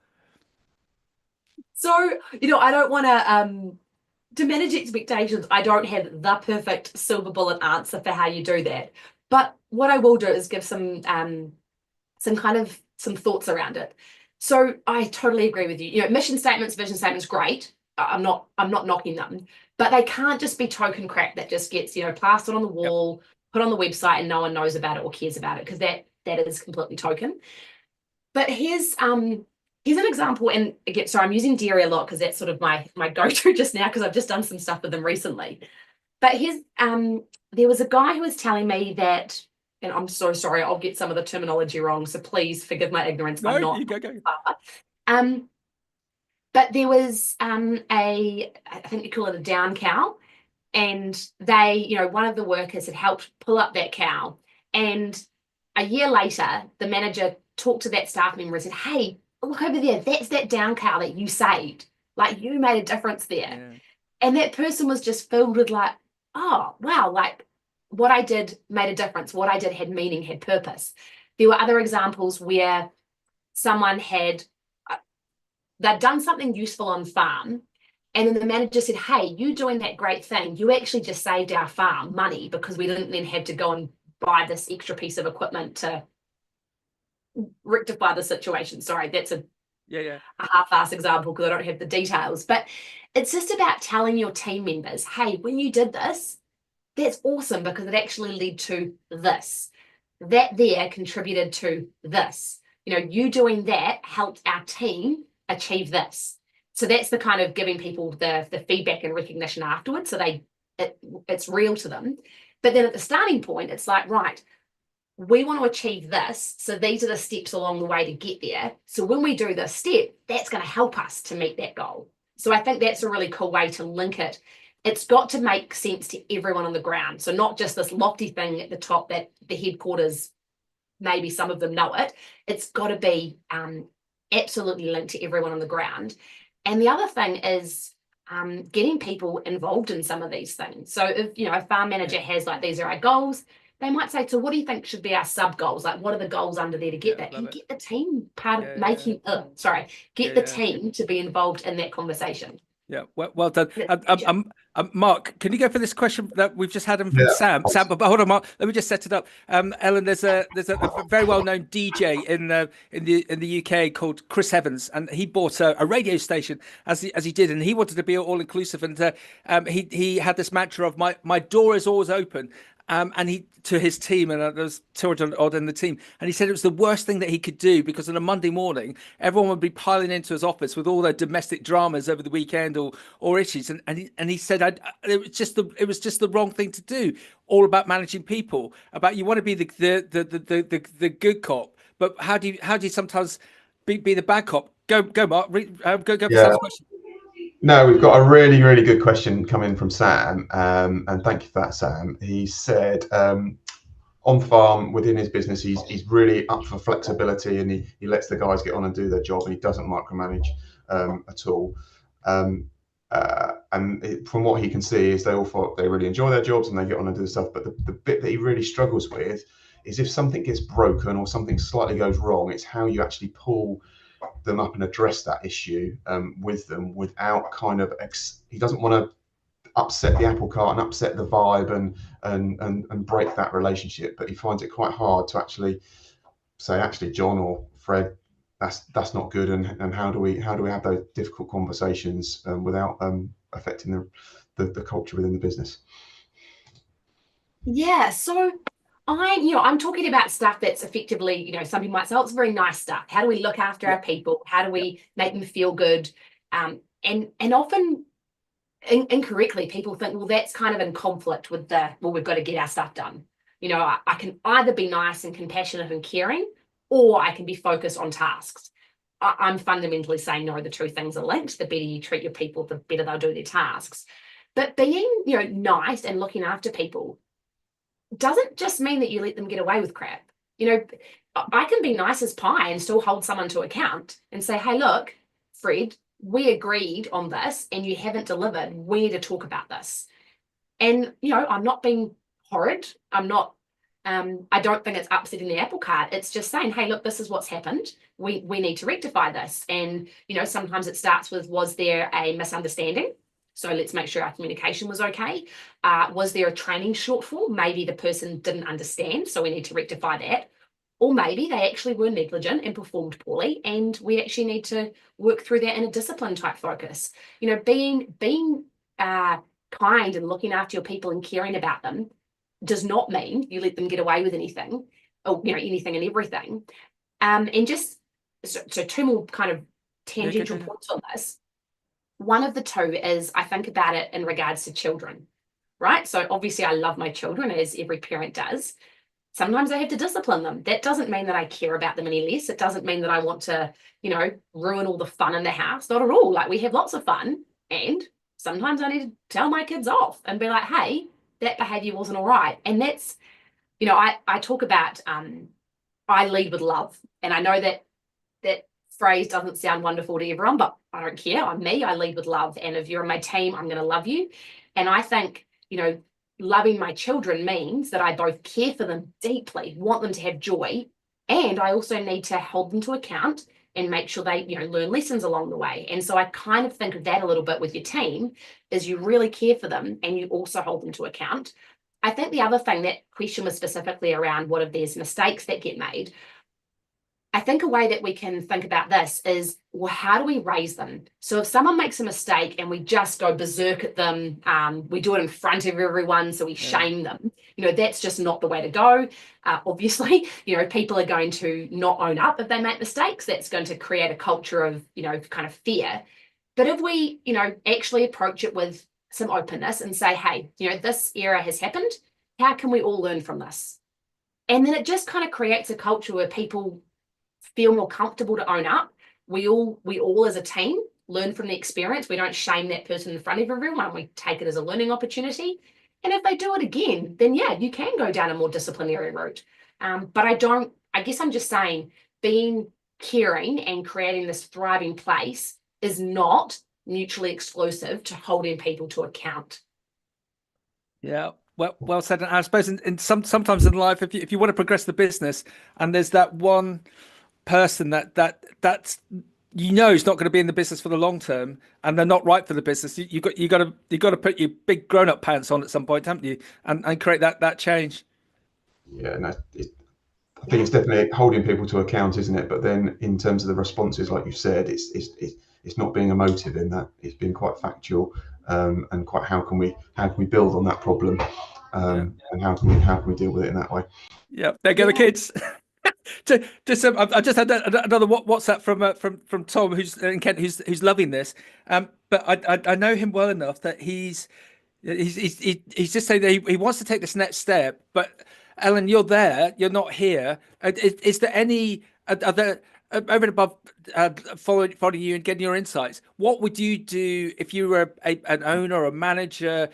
B: So, I don't want to manage expectations. I don't have the perfect silver bullet answer for how you do that. But what I will do is give some thoughts around it. So I totally agree with you. Mission statements, vision statements, great. I'm not knocking them, but they can't just be token crap that just gets plastered on the wall, put on the website, and no one knows about it or cares about it, because that is completely token. But here's an example, and again, sorry, I'm using dairy a lot because that's sort of my go-to just now, because I've just done some stuff with them recently. But there was a guy who was telling me that, and I'm so sorry, I'll get some of the terminology wrong, so please forgive my ignorance.
A: No,
B: you
A: go.
B: But there was I think you call it a down cow, and they, one of the workers had helped pull up that cow, and a year later, the manager talked to that staff member and said, hey, look over there, that's that down cow that you saved. Like, you made a difference there. Yeah. And that person was just filled with like, oh, wow, like what I did made a difference. What I did had meaning, had purpose. There were other examples where someone they'd done something useful on farm, and then the manager said, hey, you doing that great thing, you actually just saved our farm money, because we didn't then have to go and buy this extra piece of equipment to rectify the situation. Sorry, that's a half-ass example because I don't have the details, but it's just about telling your team members, hey, when you did this, that's awesome, because it actually led to this. That there contributed to this. You doing that helped our team achieve this. So that's the kind of giving people the feedback and recognition afterwards, so it's real to them. But then at the starting point, it's like, right, we want to achieve this, so these are the steps along the way to get there. So when we do this step, that's going to help us to meet that goal. So I think that's a really cool way to link it. It's got to make sense to everyone on the ground. So not just this lofty thing at the top that the headquarters, maybe some of them know it. It's got to be absolutely linked to everyone on the ground. And the other thing is getting people involved in some of these things. So if a farm manager has like, these are our goals, they might say, so what do you think should be our sub goals? Like, what are the goals under there to get that? And get the team part of making the team to be involved in that conversation.
A: Yeah, well done. Mark, can you go for this question that we've just had from Sam? Sam, but hold on, Mark. Let me just set it up. Ellen, there's a very well-known DJ in the UK called Chris Evans, and he bought a radio station as he did, and he wanted to be all inclusive, and he had this mantra of my door is always open. And he to his team, and there was 200 odd in the team, and he said it was the worst thing that he could do, because on a Monday morning everyone would be piling into his office with all their domestic dramas over the weekend or issues, and he said it was just the wrong thing to do. All about managing people, about you want to be the good cop, but how do you sometimes be the bad cop? Go Mark, go for Sam's question.
C: No, we've got a really, really good question coming from Sam, and thank you for that, Sam. He said, on farm within his business, he's really up for flexibility, and he lets the guys get on and do their job, and he doesn't micromanage at all. And From what he can see is they all thought they really enjoy their jobs and they get on and do stuff. But the bit that he really struggles with is if something gets broken or something slightly goes wrong, it's how you actually pull them up and address that issue with them without kind of he doesn't want to upset the apple cart and upset the vibe and break that relationship, but he finds it quite hard to actually say, actually, John or Fred, that's not good, and how do we have those difficult conversations without affecting the culture within the business?
B: Yeah, so I'm talking about stuff that's effectively, some people might say, oh, it's very nice stuff. How do we look after our people? How do we make them feel good? And often incorrectly, people think, well, that's kind of in conflict with we've got to get our stuff done. I can either be nice and compassionate and caring, or I can be focused on tasks. I'm fundamentally saying, no, the two things are linked. The better you treat your people, the better they'll do their tasks. But being, nice and looking after people doesn't just mean that you let them get away with crap. I can be nice as pie and still hold someone to account and say, hey, look, Fred, we agreed on this and you haven't delivered. We need to talk about this. And, I'm not being horrid. I'm not, I don't think it's upsetting the apple cart. It's just saying, hey, look, this is what's happened. We need to rectify this. And, sometimes it starts with, was there a misunderstanding? So let's make sure our communication was okay. Was there a training shortfall? Maybe the person didn't understand, so we need to rectify that. Or maybe they actually were negligent and performed poorly, and we actually need to work through that in a discipline type focus. Being kind and looking after your people and caring about them does not mean you let them get away with anything, or anything and everything. And just so two more kind of tangential points on this. One of the two is I think about it in regards to children, right? So obviously I love my children, as every parent does. Sometimes I have to discipline them. That doesn't mean that I care about them any less. It doesn't mean that I want to, ruin all the fun in the house. Not at all. Like, we have lots of fun. And sometimes I need to tell my kids off and be like, hey, that behavior wasn't all right. And that's, I talk about, I lead with love. And I know that phrase doesn't sound wonderful to everyone, but I don't care. I'm me. I lead with love. And if you're on my team, I'm going to love you. And I think, loving my children means that I both care for them deeply, want them to have joy, and I also need to hold them to account and make sure they, learn lessons along the way. And so I kind of think of that a little bit with your team, is you really care for them and you also hold them to account. I think the other thing, that question was specifically around what if there's mistakes that get made. I think a way that we can think about this is, well, how do we raise them? So if someone makes a mistake and we just go berserk at them, we do it in front of everyone, so we shame them, that's just not the way to go. Obviously, people are going to not own up if they make mistakes. That's going to create a culture of, kind of fear. But if we, actually approach it with some openness and say, hey, this error has happened. How can we all learn from this? And then it just kind of creates a culture where people feel more comfortable to own up. We all as a team learn from the experience. We don't shame that person in front of everyone. We take it as a learning opportunity. And if they do it again, then yeah, you can go down a more disciplinary route. But I guess I'm just saying, being caring and creating this thriving place is not mutually exclusive to holding people to account.
A: Yeah. Well said. And I suppose sometimes in life, if you want to progress the business, and there's that one person that's is not going to be in the business for the long term, and they're not right for the business, you got to put your big grown-up pants on at some point, haven't you, and create that change.
C: Yeah, no, I think it's definitely holding people to account, isn't it? But then in terms of the responses, like you said, it's not being emotive in that. It's being quite factual, and quite how can we build on that problem, and how can we deal with it in that way.
A: Yeah, there go the kids. I just had another WhatsApp from Tom, who's in Kent, who's loving this. But I know him well enough that he's just saying that he wants to take this next step. But Ellen, you're there, you're not here. Is there any other over and above following you and getting your insights? What would you do if you were an owner or a manager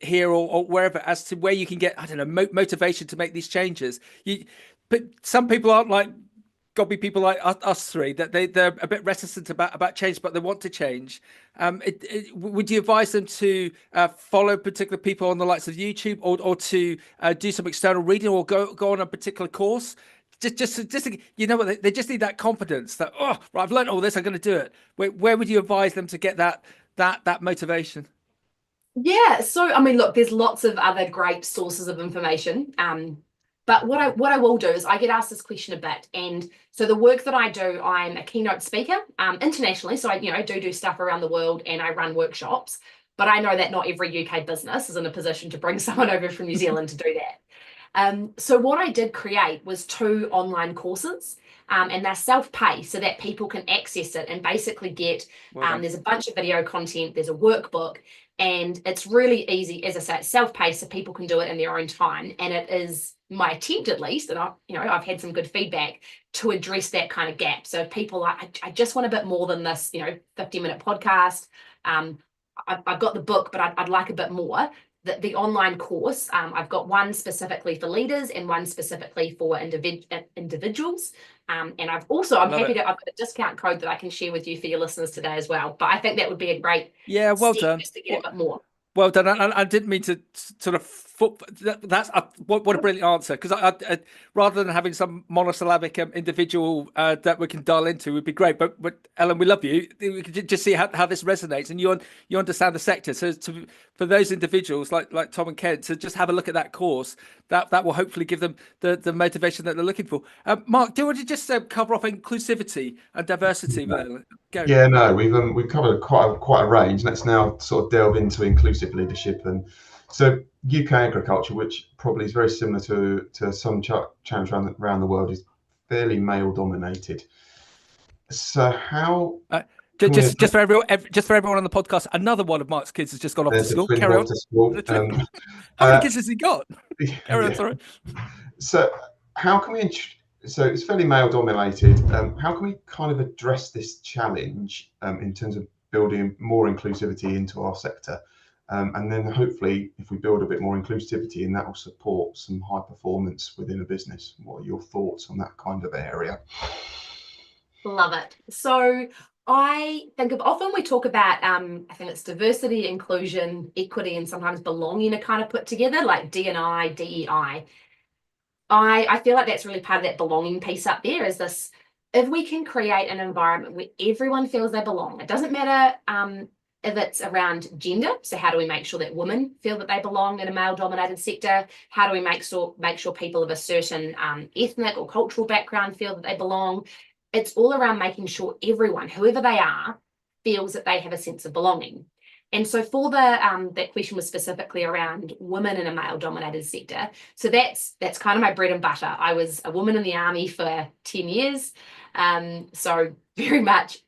A: here or wherever, as to where you can get, I don't know, motivation to make these changes? But some people aren't like got to be people like us three that they're a bit reticent about change, but they want to change. Would you advise them to follow particular people on the likes of YouTube, or to do some external reading, or go on a particular course? Just you know what, they just need that confidence that, oh, right, I've learned all this, I'm going to do it. Where would you advise them to get that motivation?
B: Yeah, so I mean, look, there's lots of other great sources of information. But what I will do is I get asked this question a bit, and so the work that I do, I'm a keynote speaker internationally. So I do stuff around the world, and I run workshops. But I know that not every UK business is in a position to bring someone over from New Zealand to do that. So what I did create was 2 online courses. And they're self-paced so that people can access it and basically get, there's a bunch of video content, there's a workbook, and it's really easy. As I say, it's self-paced so people can do it in their own time. And it is my attempt, at least, and I've had some good feedback to address that kind of gap. So if people are, I just want a bit more than this, 50-minute podcast. I've got the book, but I'd like a bit more. The online course, I've got one specifically for leaders and one specifically for individuals. And I'm happy to, I've got a discount code that I can share with you for your listeners today as well. But I think that would be a great
A: well done.
B: just to get a bit more.
A: Well done. I didn't mean to sort of that's what a brilliant answer, because I rather than having some monosyllabic individual that we can dial into would be great. But Ellen, we love you. We can just see how this resonates, and you understand the sector. So for those individuals like Tom and Kent to just have a look at that course, that will hopefully give them the motivation that they're looking for. Mark, do you want to just cover off inclusivity and diversity? Go.
C: Yeah, no, we've covered quite a range. Let's now sort of delve into inclusive leadership. And so UK agriculture, which probably is very similar to some channels around the world, is fairly male dominated. So how
A: just for everyone on the podcast, another one of Mark's kids has just gone off to school. Carry on. How many kids has he got? Carry on, sorry.
C: So how can we? So it's fairly male dominated. How can we kind of address this challenge in terms of building more inclusivity into our sector? And then hopefully, if we build a bit more inclusivity, and that will support some high performance within a business. What are your thoughts on that kind of area?
B: Love it. So I think often we talk about, I think it's diversity, inclusion, equity, and sometimes belonging are kind of put together, like D&I, DEI. I feel like that's really part of that belonging piece up there, is this, if we can create an environment where everyone feels they belong, it doesn't matter if it's around gender. So how do we make sure that women feel that they belong in a male dominated sector? How do we make sure people of a certain ethnic or cultural background feel that they belong? It's all around making sure everyone, whoever they are, feels that they have a sense of belonging. And so for that question was specifically around women in a male-dominated sector. So that's kind of my bread and butter. I was a woman in the army for 10 years. So very much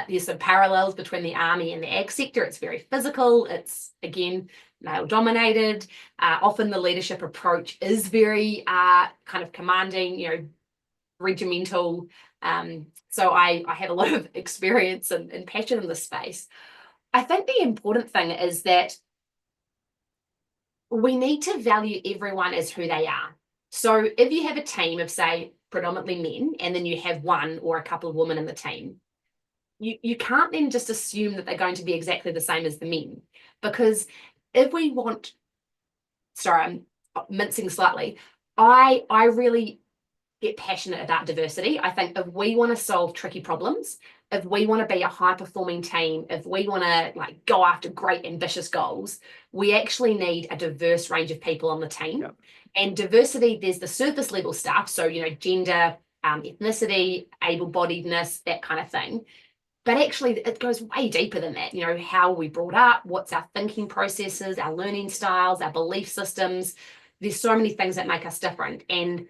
B: there's some parallels between the army and the ag sector. It's very physical. It's, again, male-dominated. Often the leadership approach is very kind of commanding, regimental. So I have a lot of experience and passion in this space. I think the important thing is that we need to value everyone as who they are. So if you have a team of, say, predominantly men, and then you have one or a couple of women in the team, you can't then just assume that they're going to be exactly the same as the men. Because if we want, sorry, I'm mincing slightly, I really get passionate about diversity. I think if we want to solve tricky problems, if we want to be a high-performing team, if we want to go after great, ambitious goals, we actually need a diverse range of people on the team. Yep. And diversity, there's the surface level stuff, so gender, ethnicity, able-bodiedness, that kind of thing. But actually, it goes way deeper than that. How are we brought up? What's our thinking processes, our learning styles, our belief systems? There's so many things that make us different. And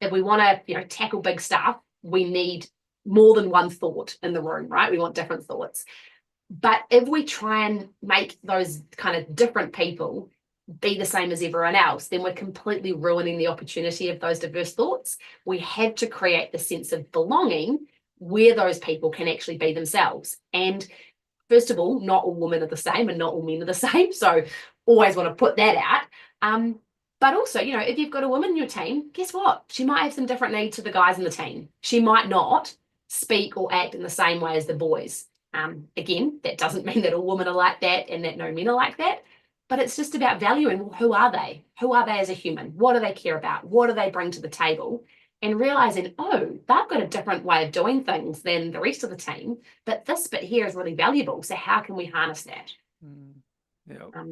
B: if we want to, tackle big stuff, we need more than one thought in the room, right? We want different thoughts. But if we try and make those kind of different people be the same as everyone else, then we're completely ruining the opportunity of those diverse thoughts. We have to create the sense of belonging where those people can actually be themselves. And first of all, not all women are the same and not all men are the same. So always want to put that out. But also, you know, if you've got a woman in your team, guess what? She might have some different needs to the guys in the team. She might not speak or act in the same way as the boys. Again, that doesn't mean that all women are like that and that no men are like that. But it's just about valuing, well, who are they? Who are they as a human? What do they care about? What do they bring to the table? And realizing, oh, they've got a different way of doing things than the rest of the team, but this bit here is really valuable. So how can we harness that?
A: Yeah.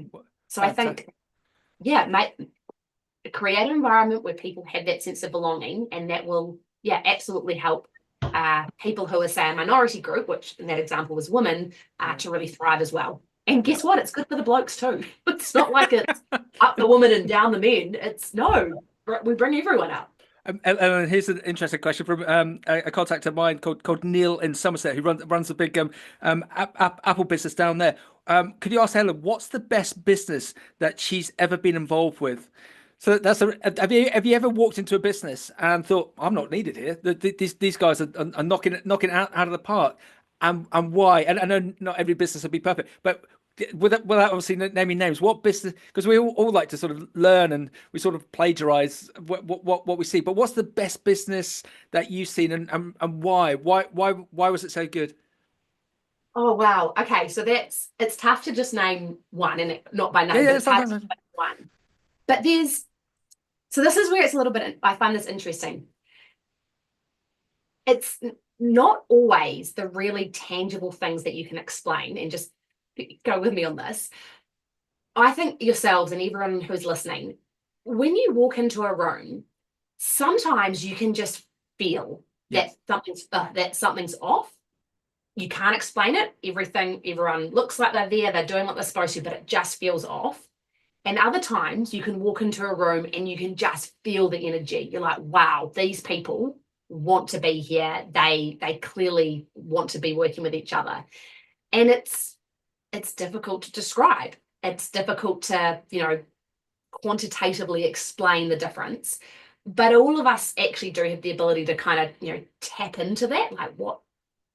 B: So I think, yeah, create an environment where people have that sense of belonging, and that will, yeah, absolutely help people who are, say, a minority group, which in that example was women, to really thrive as well. And guess what? It's good for the blokes too. It's not like it's up the women and down the men. It's no, we bring everyone up.
A: And here's an interesting question from a contact of mine called Neil in Somerset, who runs a big Apple business down there. Could you ask Ellen, what's the best business that she's ever been involved with? So have you ever walked into a business and thought, I'm not needed here? These guys are knocking it out of the park, and why? And I know not every business will be perfect, but without obviously naming names, what business? Because we all like to sort of learn, and we sort of plagiarize what we see. But what's the best business that you've seen, and why? Why was it so good?
B: Oh wow. Okay, so it's tough to just name one, and not by name,
A: Yeah,
B: but it's hard to name one. But so this is where it's a little bit, I find this interesting. It's not always the really tangible things that you can explain, and just go with me on this. I think yourselves and everyone who's listening, when you walk into a room, sometimes you can just feel that something's off. You can't explain it. Everyone looks like they're there, they're doing what they're supposed to, but it just feels off. And other times you can walk into a room and you can just feel the energy. You're like, wow, these people want to be here. They clearly want to be working with each other. And it's difficult to describe. It's difficult to, quantitatively explain the difference. But all of us actually do have the ability to kind of, tap into that, like what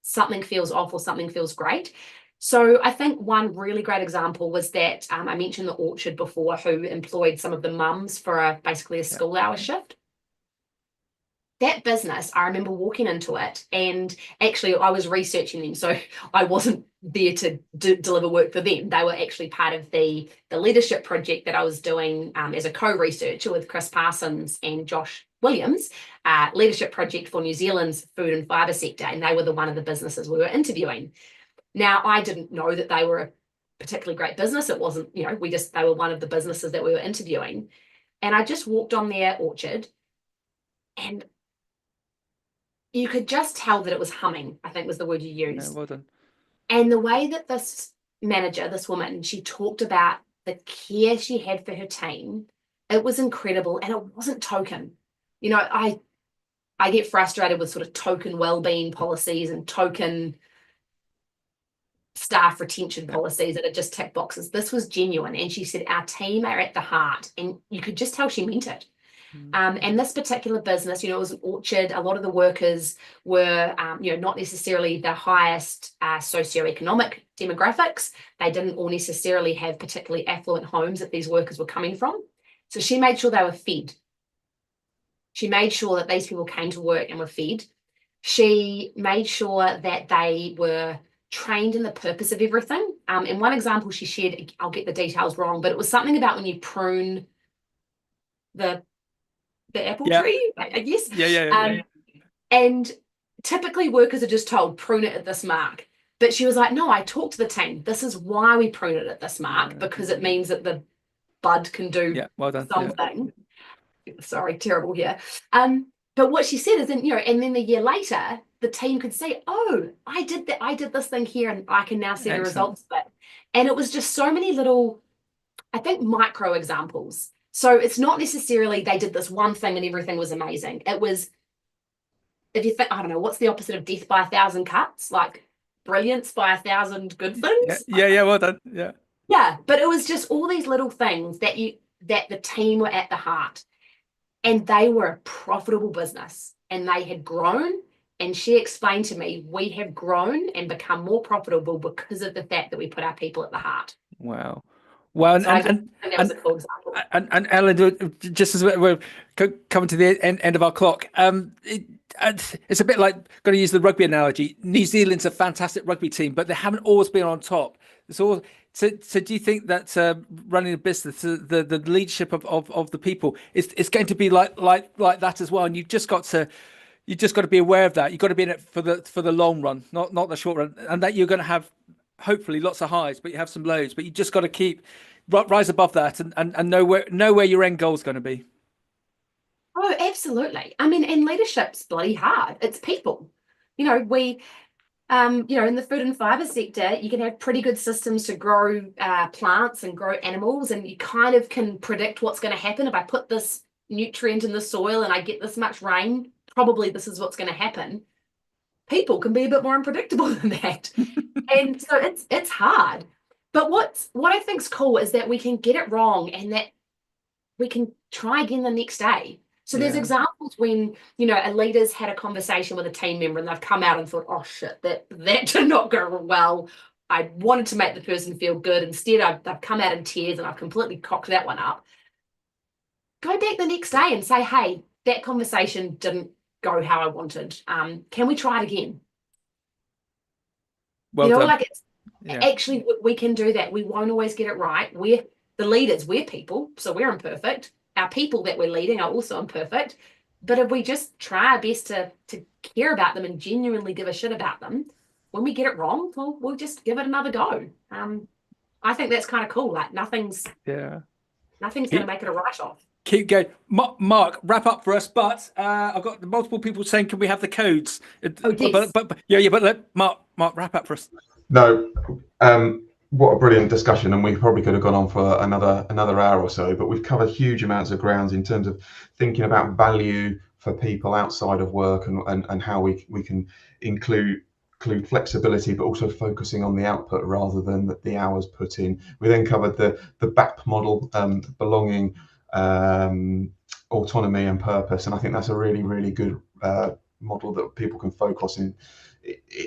B: something feels off or something feels great. So I think one really great example was that I mentioned the Orchard before, who employed some of the mums for basically a school hour shift. That business, I remember walking into it, and actually I was researching them, so I wasn't there to deliver work for them. They were actually part of the leadership project that I was doing as a co-researcher with Chris Parsons and Josh Williams, leadership project for New Zealand's food and fibre sector, and they were one of the businesses we were interviewing. Now, I didn't know that they were a particularly great business. It wasn't, they were one of the businesses that we were interviewing. And I just walked on their orchard, and you could just tell that it was humming, I think was the word you used.
A: Yeah, well done. And
B: the way that this manager, this woman, she talked about the care she had for her team, it was incredible, and it wasn't token. I get frustrated with sort of token well-being policies and token staff retention policies that are just tick boxes. This was genuine. And she said, our team are at the heart. And you could just tell she meant it. And this particular business, it was an orchard. A lot of the workers were, not necessarily the highest socioeconomic demographics. They didn't all necessarily have particularly affluent homes that these workers were coming from. So she made sure they were fed. She made sure that these people came to work and were fed. She made sure that they were trained in the purpose of everything. And one example she shared, I'll get the details wrong, but it was something about when you prune the apple tree, I guess.
A: Yeah.
B: And typically workers are just told, prune it at this mark. But she was like, no, I talked to the team. This is why we prune it at this mark, because it means that the bud can do something. Yeah. Sorry, terrible here. But what she said is that, and then the year later, the team could see, oh, I did this thing here, and I can now see the results of it. And it was just so many little, I think, micro examples. So it's not necessarily they did this one thing and everything was amazing. It was, if you think, I don't know, what's the opposite of death by 1,000 cuts? Like brilliance by 1,000 good things.
A: Yeah, well done. Yeah,
B: but it was just all these little things that the team were at the heart. And they were a profitable business, and they had grown. And she explained to me, we have grown and become more profitable because of the fact that we put our people at the heart.
A: Wow. Well,
B: So I just think that was a cool example.
A: and Ellen, just as we're coming to the end of our clock, it's a bit like, going to use the rugby analogy. New Zealand's a fantastic rugby team, but they haven't always been on top. It's all. So do you think that running a business, the leadership of the people, is going to be like that as well? And you've just got to be aware of that. You've got to be in it for the long run, not the short run, and that you're going to have hopefully lots of highs, but you have some lows. But you just got to rise above that and know where your end goal is going to be.
B: Oh, absolutely. I mean, and leadership's bloody hard. It's people. You know, we, in the food and fiber sector, you can have pretty good systems to grow plants and grow animals, and you kind of can predict what's going to happen. If I put this nutrient in the soil and I get this much rain, probably this is what's going to happen. People can be a bit more unpredictable than that. And so it's hard. But what I think's cool is that we can get it wrong and that we can try again the next day. So there's examples when, a leader's had a conversation with a team member and they've come out and thought, oh shit, that did not go well. I wanted to make the person feel good. Instead, they've come out in tears and I've completely cocked that one up. Go back the next day and say, hey, that conversation didn't go how I wanted. Can we try it again?
A: Well done.
B: Actually, we can do that. We won't always get it right. We're the leaders, we're people, so we're imperfect. Our people that we're leading are also imperfect. But if we just try our best to care about them and genuinely give a shit about them, when we get it wrong, we'll just give it another go. I think that's kind of cool. Like nothing's going to make it a write-off.
A: Keep going. Mark, wrap up for us. But I've got multiple people saying, can we have the codes?
B: Oh, yes.
A: But let Mark wrap up for us.
C: No, what a brilliant discussion, and we probably could have gone on for another hour or so, but we've covered huge amounts of ground in terms of thinking about value for people outside of work and how we can include flexibility, but also focusing on the output rather than the hours put in. We then covered the BAP model, belonging, autonomy and purpose, and I think that's a really, really good model that people can focus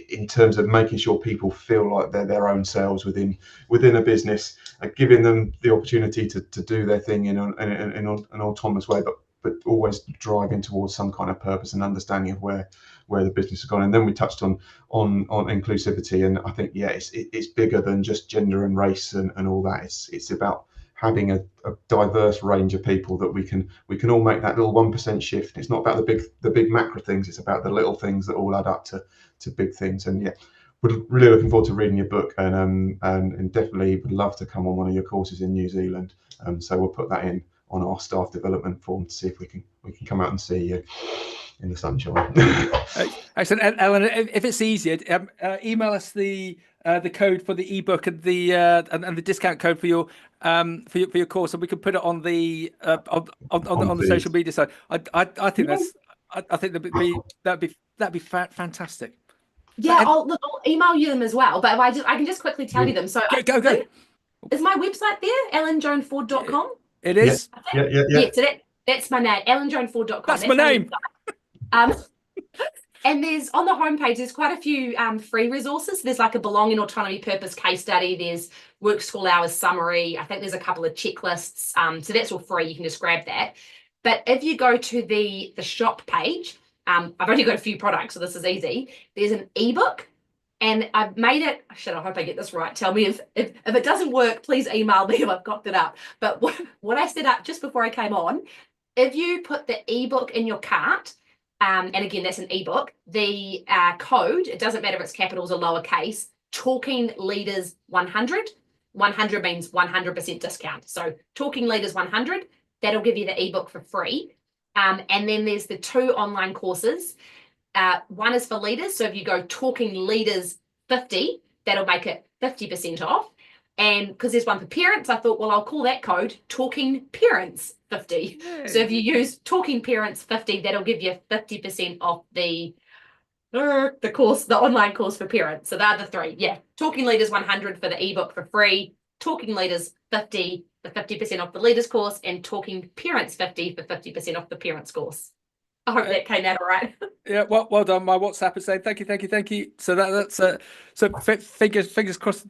C: in terms of making sure people feel like they're their own selves within a business, giving them the opportunity to do their thing in an autonomous way, but always driving towards some kind of purpose and understanding of where the business has gone. And then we touched on inclusivity, and I think it's bigger than just gender and race and all that. It's about having a diverse range of people that we can all make that little 1% shift. It's not about the big macro things. It's about the little things that all add up to big things. And we're really looking forward to reading your book, and definitely would love to come on one of your courses in New Zealand. So we'll put that in on our staff development form to see if we can come out and see you in the sunshine.
A: Excellent. Ellen, if it's easier, email us the code for the ebook and the discount code for your course, and we can put it on the on the social media side. I think that'd be fantastic.
B: Yeah, I'll email you them as well. But if I can just quickly tell you them. So
A: go.
B: Is my website there? ellenjoanford.com?
A: It is.
B: Yeah. So that's my name, ellenjoanford.com.
A: That's my name.
B: And there's on the homepage, there's quite a few free resources. There's like a belonging, autonomy, purpose case study. There's work school hours summary. I think there's a couple of checklists. So that's all free. You can just grab that. But if you go to the shop page, I've only got a few products, so this is easy. There's an ebook, and I've made it. Shit, I hope I get this right. Tell me if it doesn't work, please email me if I've cocked it up. But what I set up just before I came on, if you put the ebook in your cart, and again, that's an ebook, the code, it doesn't matter if it's capitals or lowercase, Talking Leaders 100. 100 means 100% discount. So Talking Leaders 100, that'll give you the ebook for free. And then there's the 2 online courses. One is for leaders. So if you go Talking Leaders 50, that'll make it 50% off. And because there's one for parents, I thought, well, I'll call that code Talking Parents 50. Yay. So if you use Talking Parents 50, that'll give you 50% off the course, the online course for parents. So they're the 3. Yeah. Talking Leaders 100 for the ebook for free, Talking Leaders 50 for 50% off the leaders course, and Talking Parents 50 for 50% off the parents course. I hope that came out all right.
A: Yeah, well done. My WhatsApp is saying thank you. So that's so fingers crossed.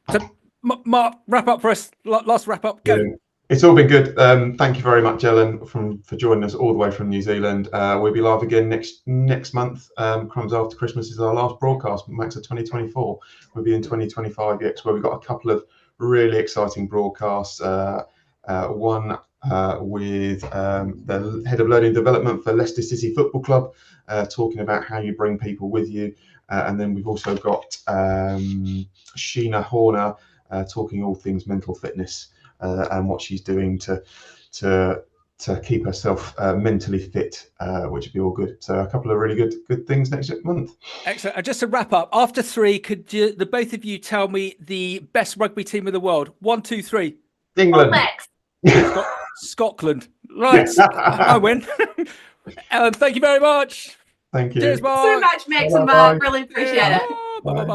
A: So Mark, wrap up for us. Last wrap up. Go.
C: Brilliant. It's all been good. Thank you very much, Ellen, for joining us all the way from New Zealand. We'll be live again next month. Crumbs after Christmas is our last broadcast. Max of 2024. We'll be in 2025 next, where we've got a couple of really exciting broadcasts. One with the head of learning development for Leicester City Football Club, talking about how you bring people with you. And then we've also got Sheena Horner talking all things mental fitness. And what she's doing to keep herself mentally fit, which would be all good. So a couple of really good things next month.
A: Excellent. And just to wrap up, after 3, could the both of you tell me the best rugby team in the world? 1, 2, 3.
C: England.
A: Scotland. Right. I win. Ellen, thank you very much.
C: Thank you.
A: Cheers, Mark.
B: So much, Max and Mark. Really appreciate it.
A: Bye.